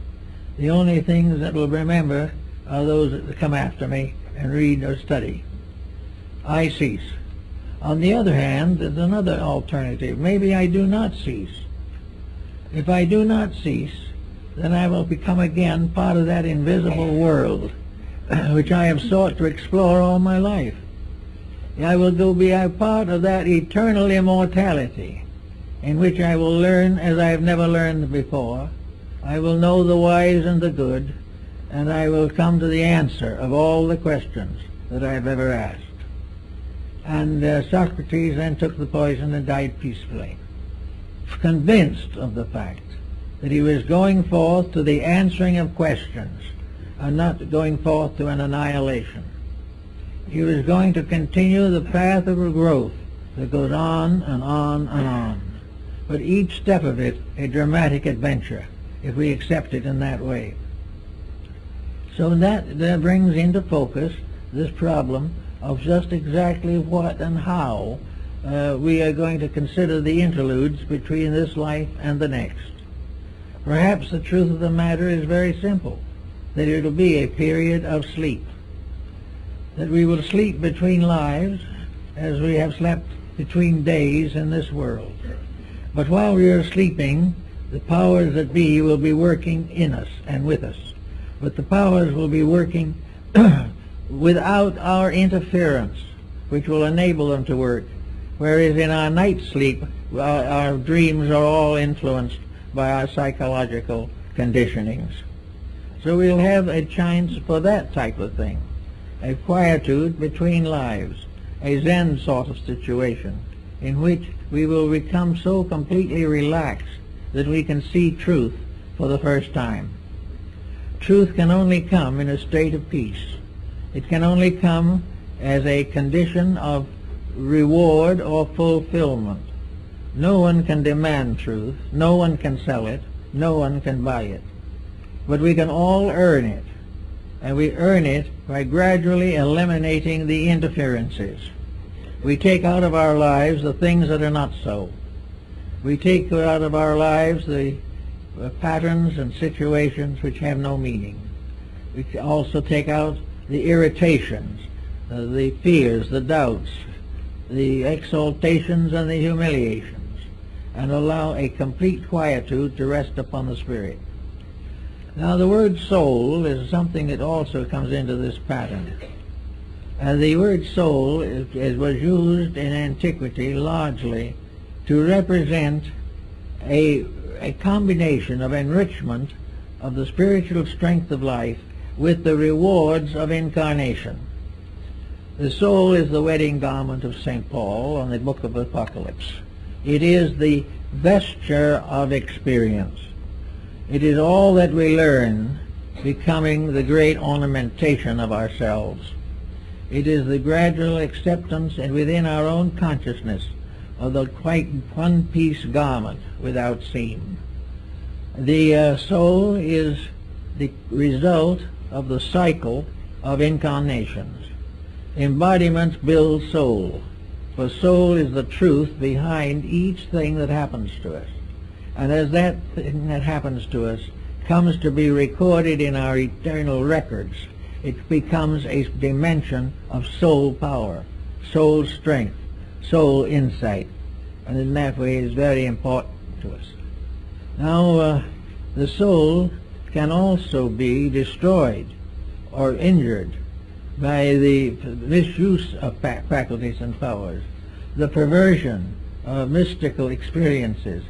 The only things that will remember are those that come after me and read or study. I cease. On the other hand, there's another alternative. Maybe I do not cease. If I do not cease, then I will become again part of that invisible world which I have sought to explore all my life. I will go be a part of that eternal immortality in which I will learn as I have never learned before. I will know the wise and the good, and I will come to the answer of all the questions that I have ever asked." And Socrates then took the poison and died peacefully, convinced of the fact that he was going forth to the answering of questions and not going forth to an annihilation. He was going to continue the path of growth that goes on and on and on, but each step of it a dramatic adventure, if we accept it in that way. So that brings into focus this problem of just exactly what and how we are going to consider the interludes between this life and the next. Perhaps the truth of the matter is very simple, that it will be a period of sleep, that we will sleep between lives as we have slept between days in this world. But while we are sleeping, the powers that be will be working in us and with us. But the powers will be working without our interference, which will enable them to work. Whereas in our night sleep, our dreams are all influenced by our psychological conditionings. So we'll have a chance for that type of thing, a quietude between lives, a Zen sort of situation, in which we will become so completely relaxed that we can see truth for the first time. Truth can only come in a state of peace. It can only come as a condition of reward or fulfillment. No one can demand truth, no one can sell it, no one can buy it. But we can all earn it, and we earn it by gradually eliminating the interferences. We take out of our lives the things that are not so. We take out of our lives the patterns and situations which have no meaning. We also take out the irritations, the fears, the doubts, the exaltations and the humiliations, and allow a complete quietude to rest upon the spirit. Now the word soul is something that also comes into this pattern. And the word soul was used in antiquity largely to represent a combination of enrichment of the spiritual strength of life with the rewards of incarnation. The soul is the wedding garment of St. Paul on the book of Apocalypse. It is the vesture of experience. It is all that we learn becoming the great ornamentation of ourselves. It is the gradual acceptance and within our own consciousness of the quite one-piece garment without seam. The soul is the result of the cycle of incarnations. Embodiments build soul, for soul is the truth behind each thing that happens to us. And as that thing that happens to us comes to be recorded in our eternal records, it becomes a dimension of soul power, soul strength, soul insight, and in that way is very important to us. Now, the soul can also be destroyed or injured by the misuse of faculties and powers, the perversion of mystical experiences,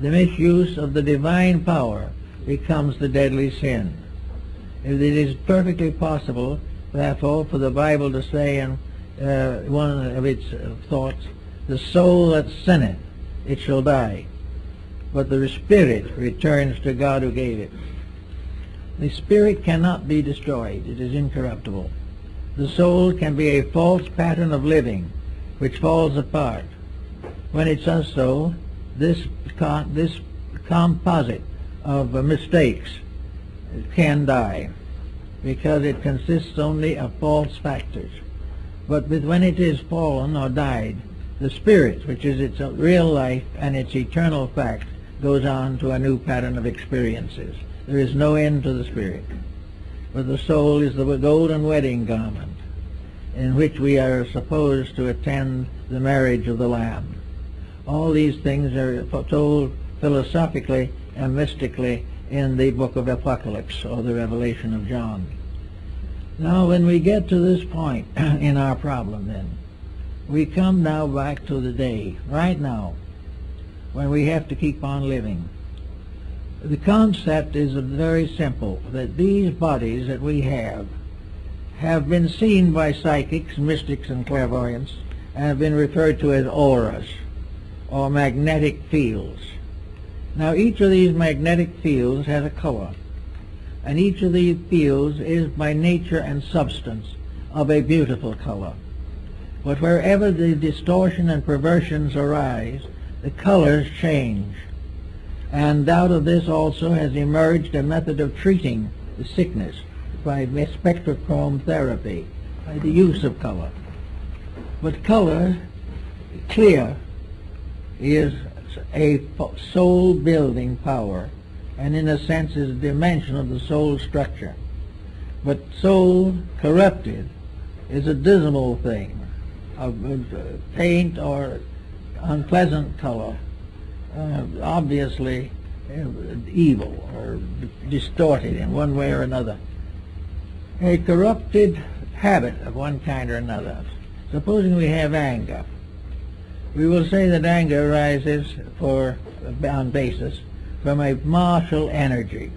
the misuse of the divine power becomes the deadly sin. It is perfectly possible, therefore, for the Bible to say in one of its thoughts, the soul that sinneth, it shall die, but the spirit returns to God who gave it. The spirit cannot be destroyed. It is incorruptible. The soul can be a false pattern of living which falls apart. When it does so, this composite of mistakes can die, because it consists only of false factors. But when it is fallen or died, the spirit, which is its real life and its eternal fact, goes on to a new pattern of experiences. There is no end to the spirit. But the soul is the golden wedding garment in which we are supposed to attend the marriage of the Lamb. All these things are told philosophically and mystically in the book of Apocalypse, or the Revelation of John. Now, when we get to this point in our problem, then, we come now back to the day, right now, when we have to keep on living. The concept is very simple, that these bodies that we have been seen by psychics, mystics, and clairvoyants, and have been referred to as auras, or magnetic fields. Now, each of these magnetic fields has a color, and each of these fields is by nature and substance of a beautiful color. But wherever the distortion and perversions arise, the colors change. And out of this also has emerged a method of treating the sickness by spectrochrome therapy, by the use of color. But color, clear, is a soul-building power, and in a sense is a dimension of the soul structure. But soul corrupted is a dismal thing, of paint or unpleasant color, obviously evil or distorted in one way or another. A corrupted habit of one kind or another. Supposing we have anger, we will say that anger arises on basis from a martial energy.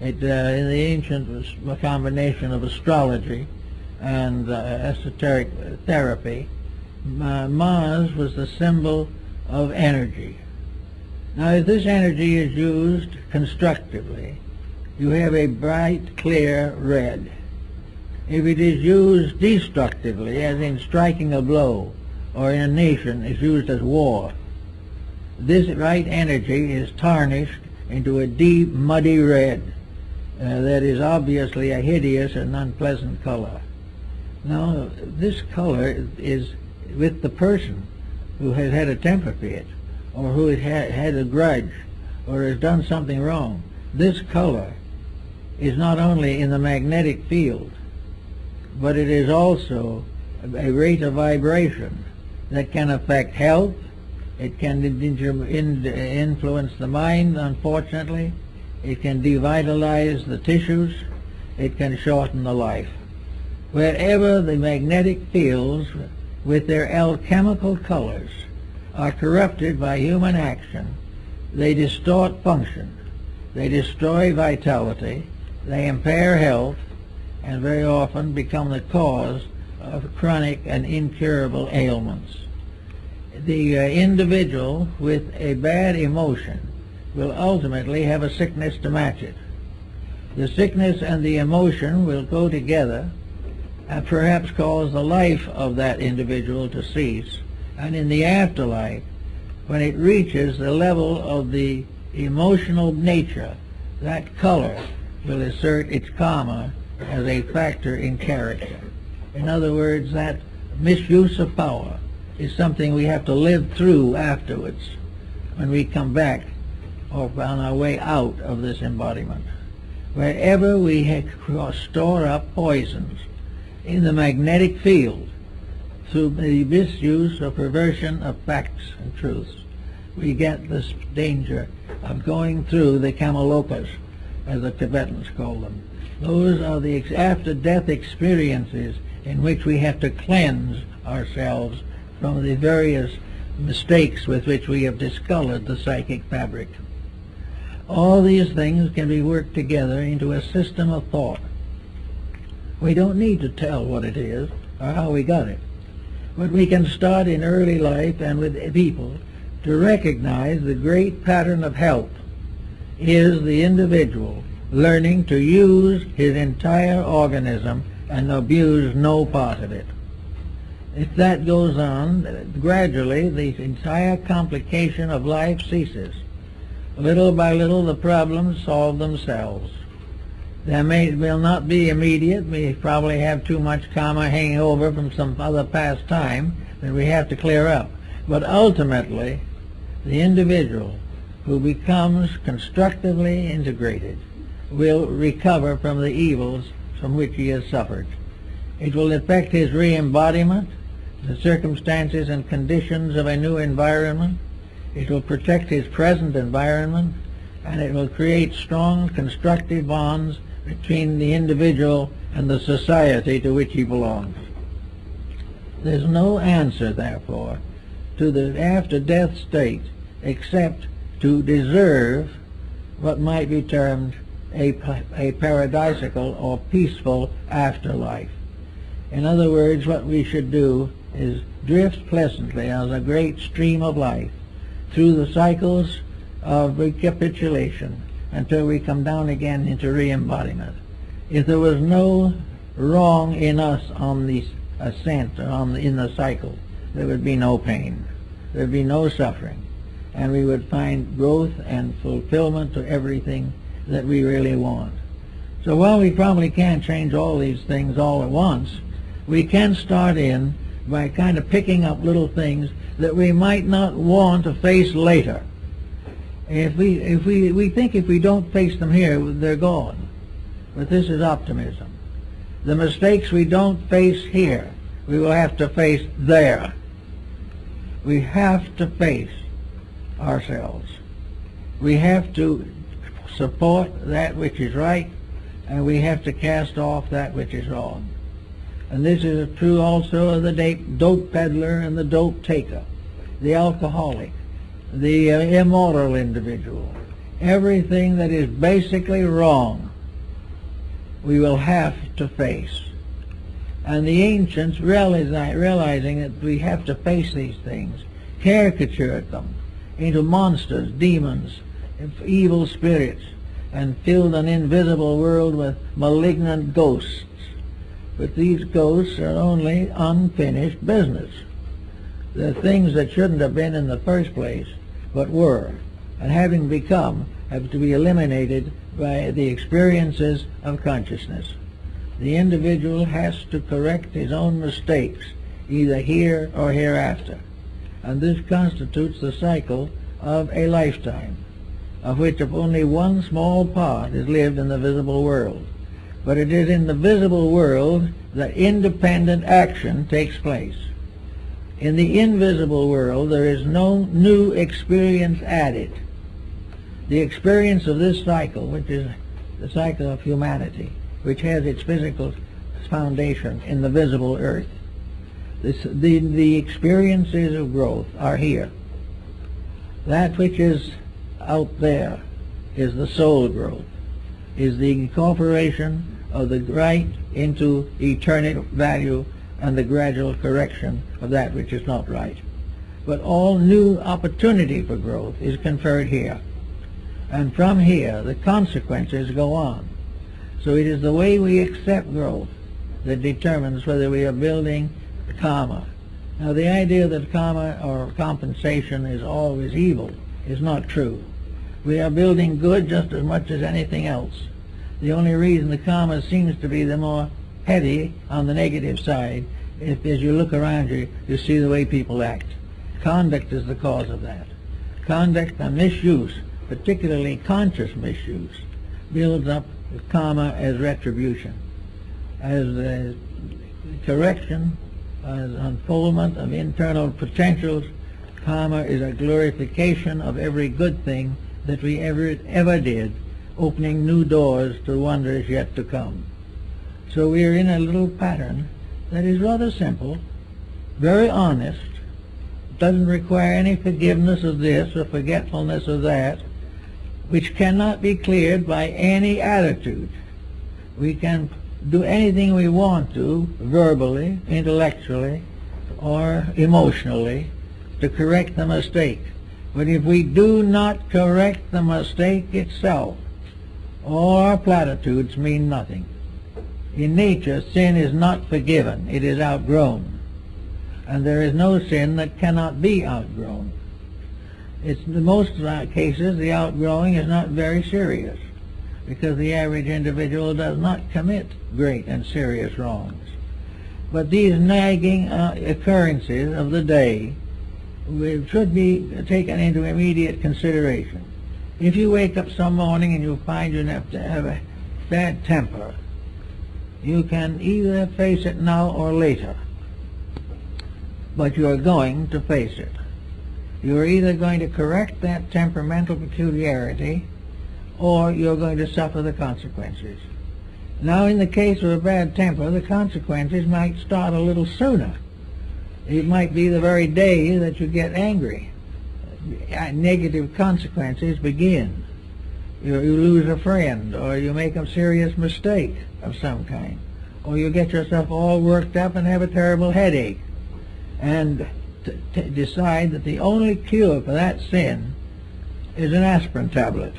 In the ancient was a combination of astrology and esoteric therapy. Mars was the symbol of energy. Now, if this energy is used constructively, you have a bright, clear red. If it is used destructively, as in striking a blow, or in a nation is used as war, this right energy is tarnished into a deep, muddy red that is obviously a hideous and unpleasant color. Now, this color is with the person who has had a temper fit, or who has had a grudge, or has done something wrong. This color is not only in the magnetic field, but it is also a rate of vibration that can affect health. It can influence the mind, unfortunately. It can devitalize the tissues. It can shorten the life. Wherever the magnetic fields with their alchemical colors are corrupted by human action. They distort function, they destroy vitality, they impair health, and very often become the cause of chronic and incurable ailments. The individual with a bad emotion will ultimately have a sickness to match it. The sickness and the emotion will go together and perhaps cause the life of that individual to cease, and in the afterlife, when it reaches the level of the emotional nature, that color will assert its karma as a factor in character. In other words, that misuse of power is something we have to live through afterwards when we come back or on our way out of this embodiment. Wherever we store up poisons in the magnetic field through the misuse or perversion of facts and truths, we get this danger of going through the kamalokas, as the Tibetans call them. Those are the after-death experiences in which we have to cleanse ourselves from the various mistakes with which we have discolored the psychic fabric. All these things can be worked together into a system of thought. We don't need to tell what it is or how we got it, but we can start in early life and with people to recognize the great pattern of health is the individual learning to use his entire organism and abuse no part of it. If that goes on, gradually the entire complication of life ceases. Little by little the problems solve themselves. They will not be immediate. We probably have too much karma hanging over from some other past time that we have to clear up. But ultimately, the individual who becomes constructively integrated will recover from the evils from which he has suffered. It will affect his re-embodiment, the circumstances and conditions of a new environment. It will protect his present environment, and it will create strong constructive bonds between the individual and the society to which he belongs. There's no answer, therefore, to the after-death state except to deserve what might be termed a paradisical or peaceful afterlife. In other words, what we should do is drift pleasantly as a great stream of life through the cycles of recapitulation until we come down again into re-embodiment. If there was no wrong in us on the ascent or in the cycle, there would be no pain, there would be no suffering, and we would find growth and fulfillment to everything that we really want. So while we probably can't change all these things all at once, we can start in by kind of picking up little things that we might not want to face later. We think if we don't face them here, they're gone. But this is optimism. The mistakes we don't face here, we will have to face there. We have to face ourselves. We have to support that which is right, and we have to cast off that which is wrong. And this is true also of the dope peddler and the dope taker, the alcoholic, the immoral individual. Everything that is basically wrong, we will have to face. And the ancients, realizing that we have to face these things, caricatured them into monsters, demons, evil spirits, and filled an invisible world with malignant ghosts. But these ghosts are only unfinished business. They're things that shouldn't have been in the first place, but were, and having become, have to be eliminated by the experiences of consciousness. The individual has to correct his own mistakes, either here or hereafter. And this constitutes the cycle of a lifetime, of which only one small part is lived in the visible world. But it is in the visible world that independent action takes place. In the invisible world, there is no new experience added. The experience of this cycle, which is the cycle of humanity, which has its physical foundation in the visible earth, the experiences of growth are here. That which is out there is the soul growth, is the incorporation of the right into eternal value and the gradual correction of that which is not right. But all new opportunity for growth is conferred here. And from here, the consequences go on. So it is the way we accept growth that determines whether we are building karma. Now, the idea that karma or compensation is always evil is not true. We are building good just as much as anything else. The only reason the karma seems to be the more heavy on the negative side is as you look around you, you see the way people act. Conduct is the cause of that. Conduct and misuse, particularly conscious misuse, builds up karma as retribution, as correction, as unfoldment of internal potentials. Karma is a glorification of every good thing that we ever did, opening new doors to wonders yet to come. So we are in a little pattern that is rather simple, very honest, doesn't require any forgiveness of this or forgetfulness of that, which cannot be cleared by any attitude. We can do anything we want to, verbally, intellectually, or emotionally, to correct the mistake. But if we do not correct the mistake itself, all our platitudes mean nothing. In nature, sin is not forgiven, it is outgrown. And there is no sin that cannot be outgrown. In most cases, the outgrowing is not very serious, because the average individual does not commit great and serious wrongs. But these nagging occurrences of the day should be taken into immediate consideration. If you wake up some morning and you find you have to have a bad temper, you can either face it now or later, but you are going to face it. You are either going to correct that temperamental peculiarity, or you're going to suffer the consequences. Now, in the case of a bad temper, the consequences might start a little sooner. It might be the very day that you get angry. Negative consequences begin. You lose a friend, or you make a serious mistake of some kind, or you get yourself all worked up and have a terrible headache, and decide that the only cure for that sin is an aspirin tablet.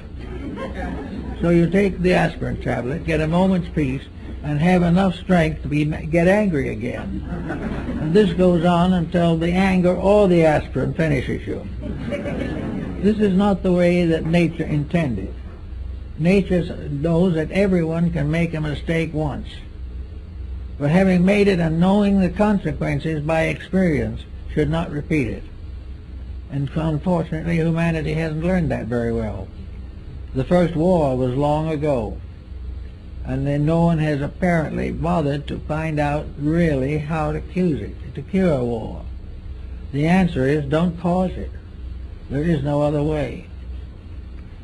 So you take the aspirin tablet, get a moment's peace, and have enough strength to get angry again. And this goes on until the anger or the aspirin finishes you. This is not the way that nature intended. Nature knows that everyone can make a mistake once. But having made it and knowing the consequences by experience, should not repeat it. And unfortunately, humanity hasn't learned that very well. The first war was long ago, and then no one has apparently bothered to find out really how to cure a war. The answer is, don't cause it. There is no other way.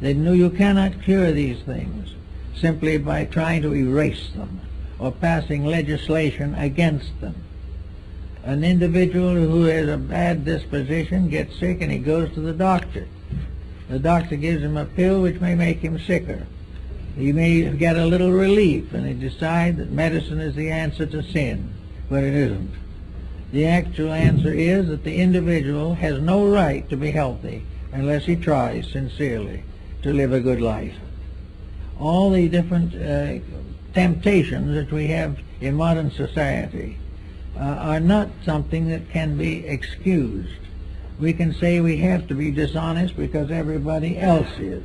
They knew you cannot cure these things simply by trying to erase them or passing legislation against them. An individual who has a bad disposition gets sick and he goes to the doctor. The doctor gives him a pill which may make him sicker. He may get a little relief and he decides that medicine is the answer to sin, but it isn't. The actual answer is that the individual has no right to be healthy unless he tries sincerely to live a good life. All the different temptations that we have in modern society are not something that can be excused. We can say we have to be dishonest because everybody else is.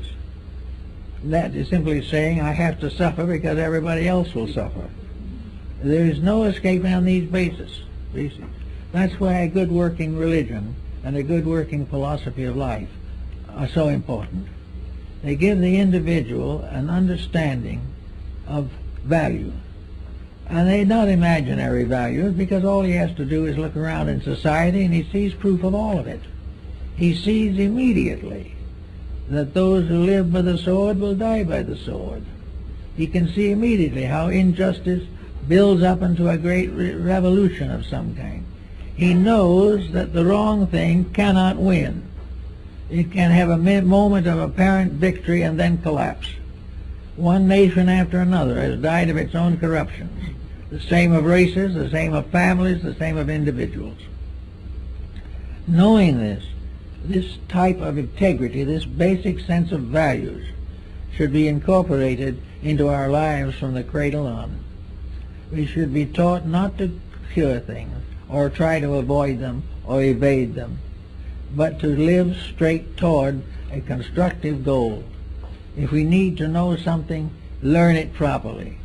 That is simply saying I have to suffer because everybody else will suffer. There is no escaping on these bases. That's why a good working religion and a good working philosophy of life are so important. They give the individual an understanding of value. And they're not imaginary values, because all he has to do is look around in society and he sees proof of all of it. He sees immediately that those who live by the sword will die by the sword. He can see immediately how injustice builds up into a great revolution of some kind. He knows that the wrong thing cannot win. It can have a moment of apparent victory and then collapse. One nation after another has died of its own corruptions. The same of races, the same of families, the same of individuals. Knowing this type of integrity, this basic sense of values, should be incorporated into our lives from the cradle on. We should be taught not to cure things, or try to avoid them, or evade them, but to live straight toward a constructive goal. If we need to know something, learn it properly.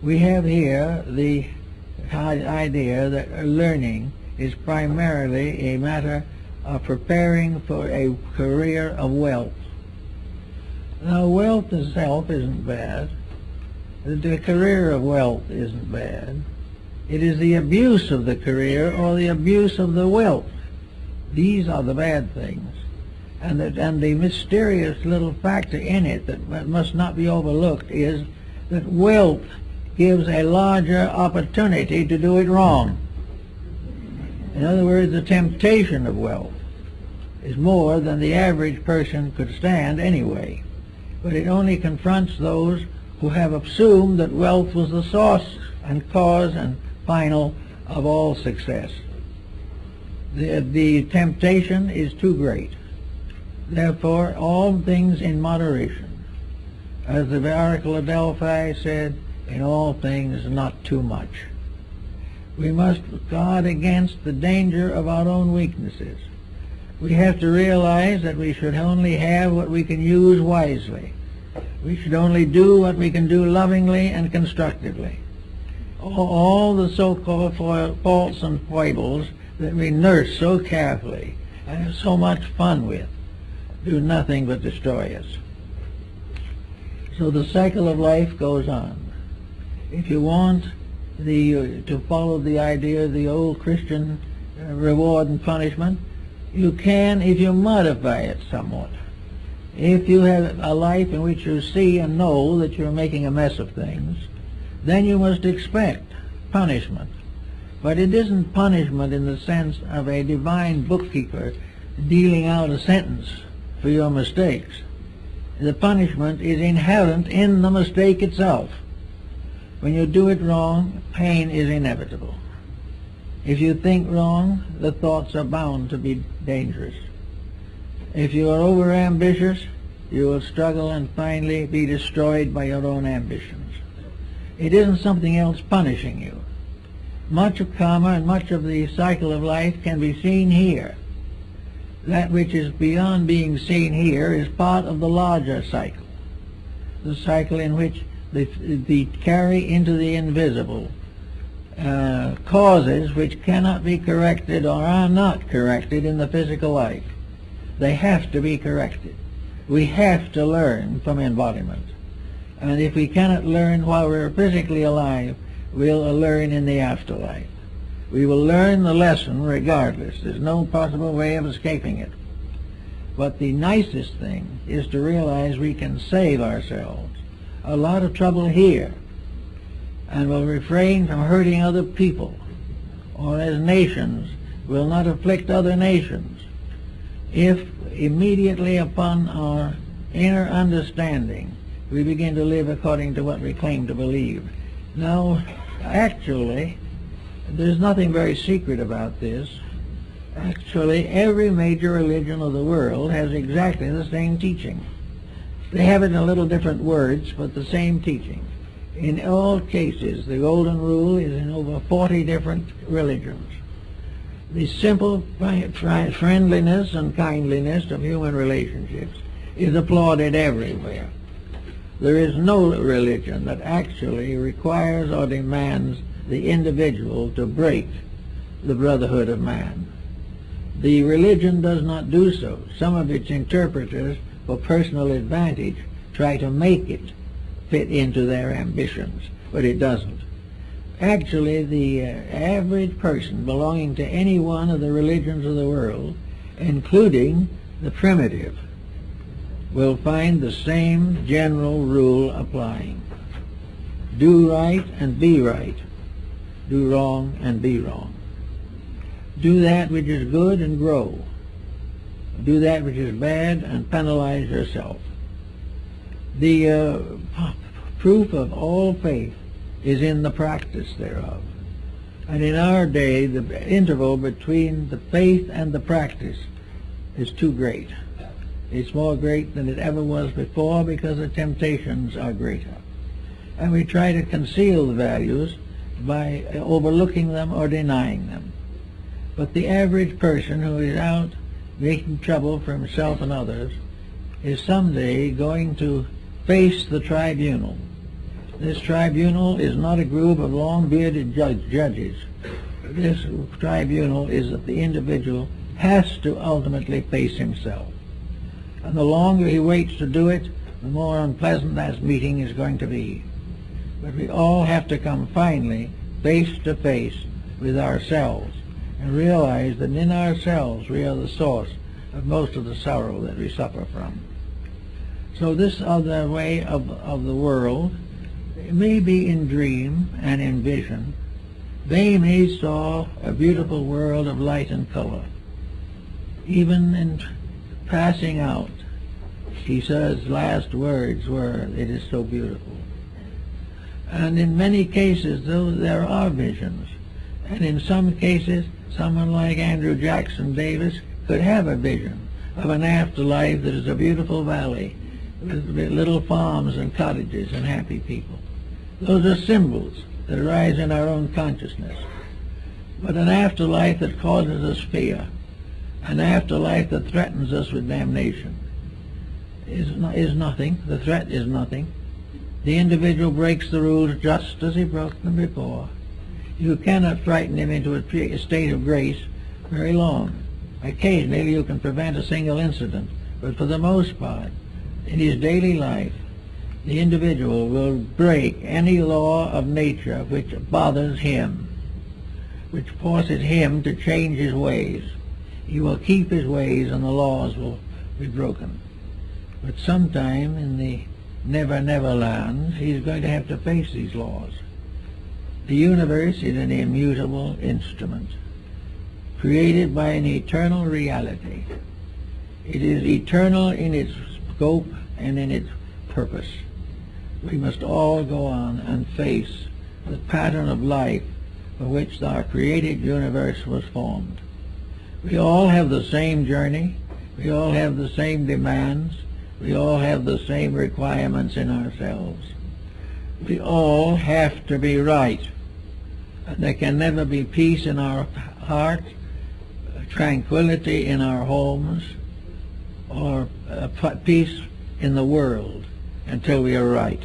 We have here the idea that learning is primarily a matter of preparing for a career of wealth. Now, wealth itself isn't bad. The career of wealth isn't bad. It is the abuse of the career or the abuse of the wealth. These are the bad things. And the mysterious little factor in it that must not be overlooked is that wealth gives a larger opportunity to do it wrong. In other words, the temptation of wealth is more than the average person could stand anyway. But it only confronts those who have assumed that wealth was the source and cause and final of all success. The temptation is too great. Therefore, all things in moderation. As the Oracle of Delphi said, in all things not too much. We must guard against the danger of our own weaknesses. We have to realize that we should only have what we can use wisely. We should only do what we can do lovingly and constructively. All the so-called faults and foibles that we nurse so carefully and have so much fun with do nothing but destroy us. So the cycle of life goes on. If you want to follow the idea of the old Christian reward and punishment, you can if you modify it somewhat. If you have a life in which you see and know that you're making a mess of things, then you must expect punishment. But it isn't punishment in the sense of a divine bookkeeper dealing out a sentence for your mistakes. The punishment is inherent in the mistake itself. When you do it wrong, pain is inevitable. If you think wrong, the thoughts are bound to be dangerous. If you are over-ambitious, you will struggle and finally be destroyed by your own ambitions. It isn't something else punishing you. Much of karma and much of the cycle of life can be seen here. That which is beyond being seen here is part of the larger cycle, the cycle in which the carry into the invisible causes which cannot be corrected or are not corrected in the physical life. They have to be corrected. We have to learn from embodiment. And if we cannot learn while we're physically alive, we'll learn in the afterlife. We will learn the lesson regardless. There's no possible way of escaping it. But the nicest thing is to realize we can save ourselves a lot of trouble here, and will refrain from hurting other people, or as nations will not afflict other nations, if immediately upon our inner understanding we begin to live according to what we claim to believe. Now, actually, there's nothing very secret about this. Actually, every major religion of the world has exactly the same teaching. They have it in a little different words, but the same teaching. In all cases, the golden rule is in over 40 different religions. The simple friendliness and kindliness of human relationships is applauded everywhere. There is no religion that actually requires or demands the individual to break the brotherhood of man. The religion does not do so. Some of its interpreters, for personal advantage, try to make it fit into their ambitions, but it doesn't. Actually, the average person belonging to any one of the religions of the world, including the primitive, will find the same general rule applying. Do right and be right. Do wrong and be wrong. Do that which is good and grow. do that which is bad, and penalize yourself. The proof of all faith is in the practice thereof. And in our day, the interval between the faith and the practice is too great. It's more great than it ever was before because the temptations are greater. And we try to conceal the values by overlooking them or denying them. But the average person who is out making trouble for himself and others is someday going to face the tribunal. This tribunal is not a group of long-bearded judges. This tribunal is that the individual has to ultimately face himself. And the longer he waits to do it, the more unpleasant that meeting is going to be. But we all have to come finally face to face with ourselves and realize that in ourselves we are the source of most of the sorrow that we suffer from. So this other way of the world, may be in dream and in vision. They may saw a beautiful world of light and color. Even in passing out, he says last words were, "It is so beautiful." And in many cases, though, there are visions. And in some cases, someone like Andrew Jackson Davis could have a vision of an afterlife that is a beautiful valley with little farms and cottages and happy people. Those are symbols that arise in our own consciousness. But an afterlife that causes us fear, an afterlife that threatens us with damnation, is nothing. The threat is nothing. The individual breaks the rules just as he broke them before. You cannot frighten him into a state of grace very long. Occasionally you can prevent a single incident, but for the most part, in his daily life, the individual will break any law of nature which bothers him, which forces him to change his ways. He will keep his ways and the laws will be broken. But sometime in the never, never land, he's going to have to face these laws. The universe is an immutable instrument, created by an eternal reality. It is eternal in its scope and in its purpose. We must all go on and face the pattern of life for which our created universe was formed. We all have the same journey. We all have the same demands. We all have the same requirements in ourselves. We all have to be right. And there can never be peace in our hearts, tranquility in our homes, or peace in the world until we are right.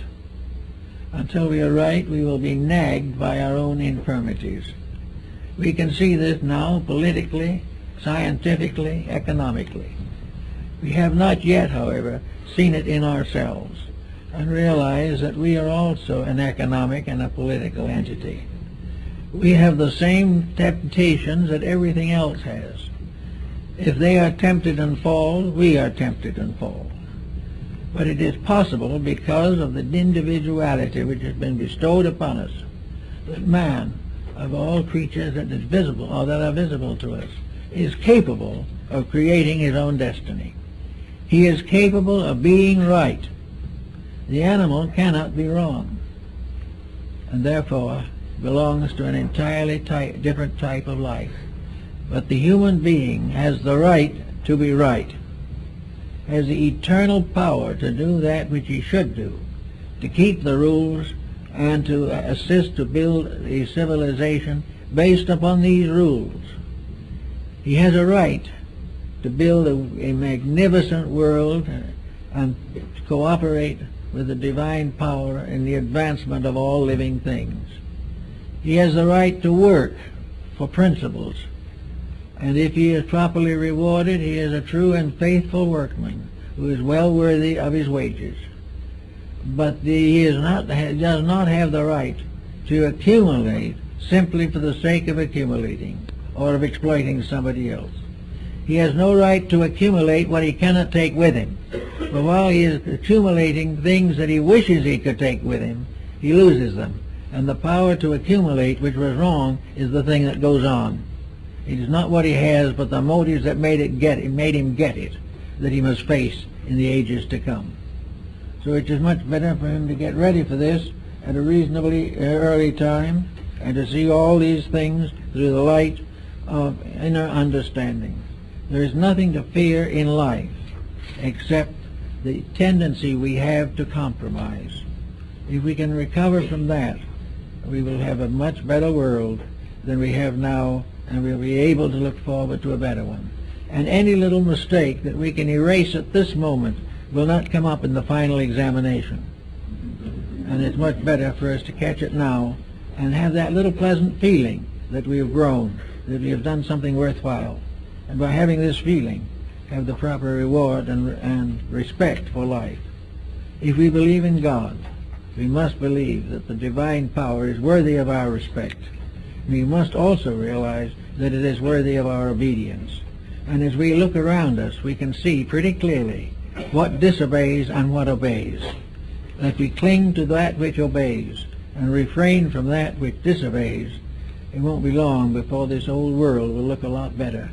Until we are right, we will be nagged by our own infirmities. We can see this now politically, scientifically, economically. We have not yet, however, seen it in ourselves and realize that we are also an economic and a political entity. We have the same temptations that everything else has. If they are tempted and fall, we are tempted and fall. But it is possible, because of the individuality which has been bestowed upon us, that man, of all creatures that is visible or that are visible to us, is capable of creating his own destiny. He is capable of being right. The animal cannot be wrong, and therefore belongs to an entirely different type of life. But the human being has the right to be right, has the eternal power to do that which he should do, to keep the rules and to assist to build a civilization based upon these rules. He has a right to build a magnificent world and cooperate with the divine power in the advancement of all living things. He has the right to work for principles, and if he is properly rewarded, he is a true and faithful workman who is well worthy of his wages. But he does not have the right to accumulate simply for the sake of accumulating or of exploiting somebody else. He has no right to accumulate what he cannot take with him. But while he is accumulating things that he wishes he could take with him, he loses them. And the power to accumulate, which was wrong, is the thing that goes on. It is not what he has, but the motives that made him get it, that he must face in the ages to come. So it is much better for him to get ready for this at a reasonably early time, and to see all these things through the light of inner understanding. There is nothing to fear in life except the tendency we have to compromise. If we can recover from that, we will have a much better world than we have now, and we'll be able to look forward to a better one. And any little mistake that we can erase at this moment will not come up in the final examination. And it's much better for us to catch it now and have that little pleasant feeling that we have grown, that we have done something worthwhile. And by having this feeling, have the proper reward and respect for life. If we believe in God, we must believe that the divine power is worthy of our respect. We must also realize that it is worthy of our obedience. And as we look around us, we can see pretty clearly what disobeys and what obeys. If we cling to that which obeys and refrain from that which disobeys, it won't be long before this old world will look a lot better.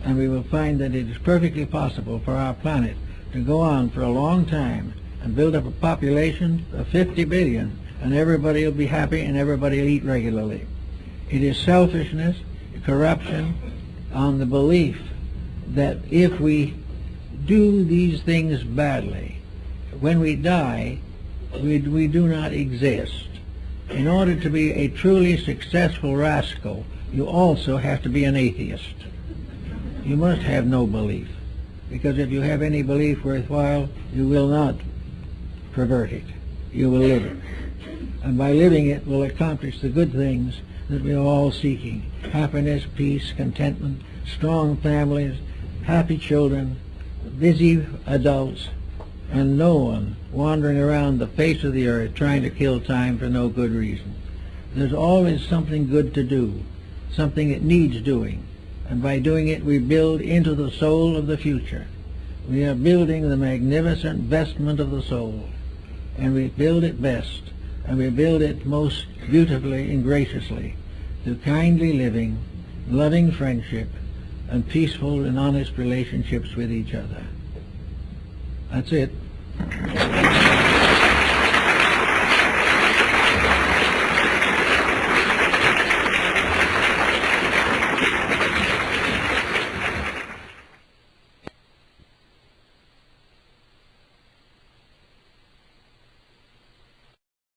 And we will find that it is perfectly possible for our planet to go on for a long time and build up a population of 50 billion, and everybody will be happy and everybody will eat regularly. It is selfishness, corruption, on the belief that if we do these things badly, when we die, we do not exist. In order to be a truly successful rascal, you also have to be an atheist. You must have no belief, because if you have any belief worthwhile, you will not pervert it. You will live it. And by living it will accomplish the good things that we are all seeking: happiness, peace, contentment, strong families, happy children, busy adults, and no one wandering around the face of the earth trying to kill time for no good reason. There's always something good to do, something that needs doing, and by doing it we build into the soul of the future. We are building the magnificent vestment of the soul, and we build it best, and we build it most beautifully and graciously through kindly living, loving friendship, and peaceful and honest relationships with each other. That's it.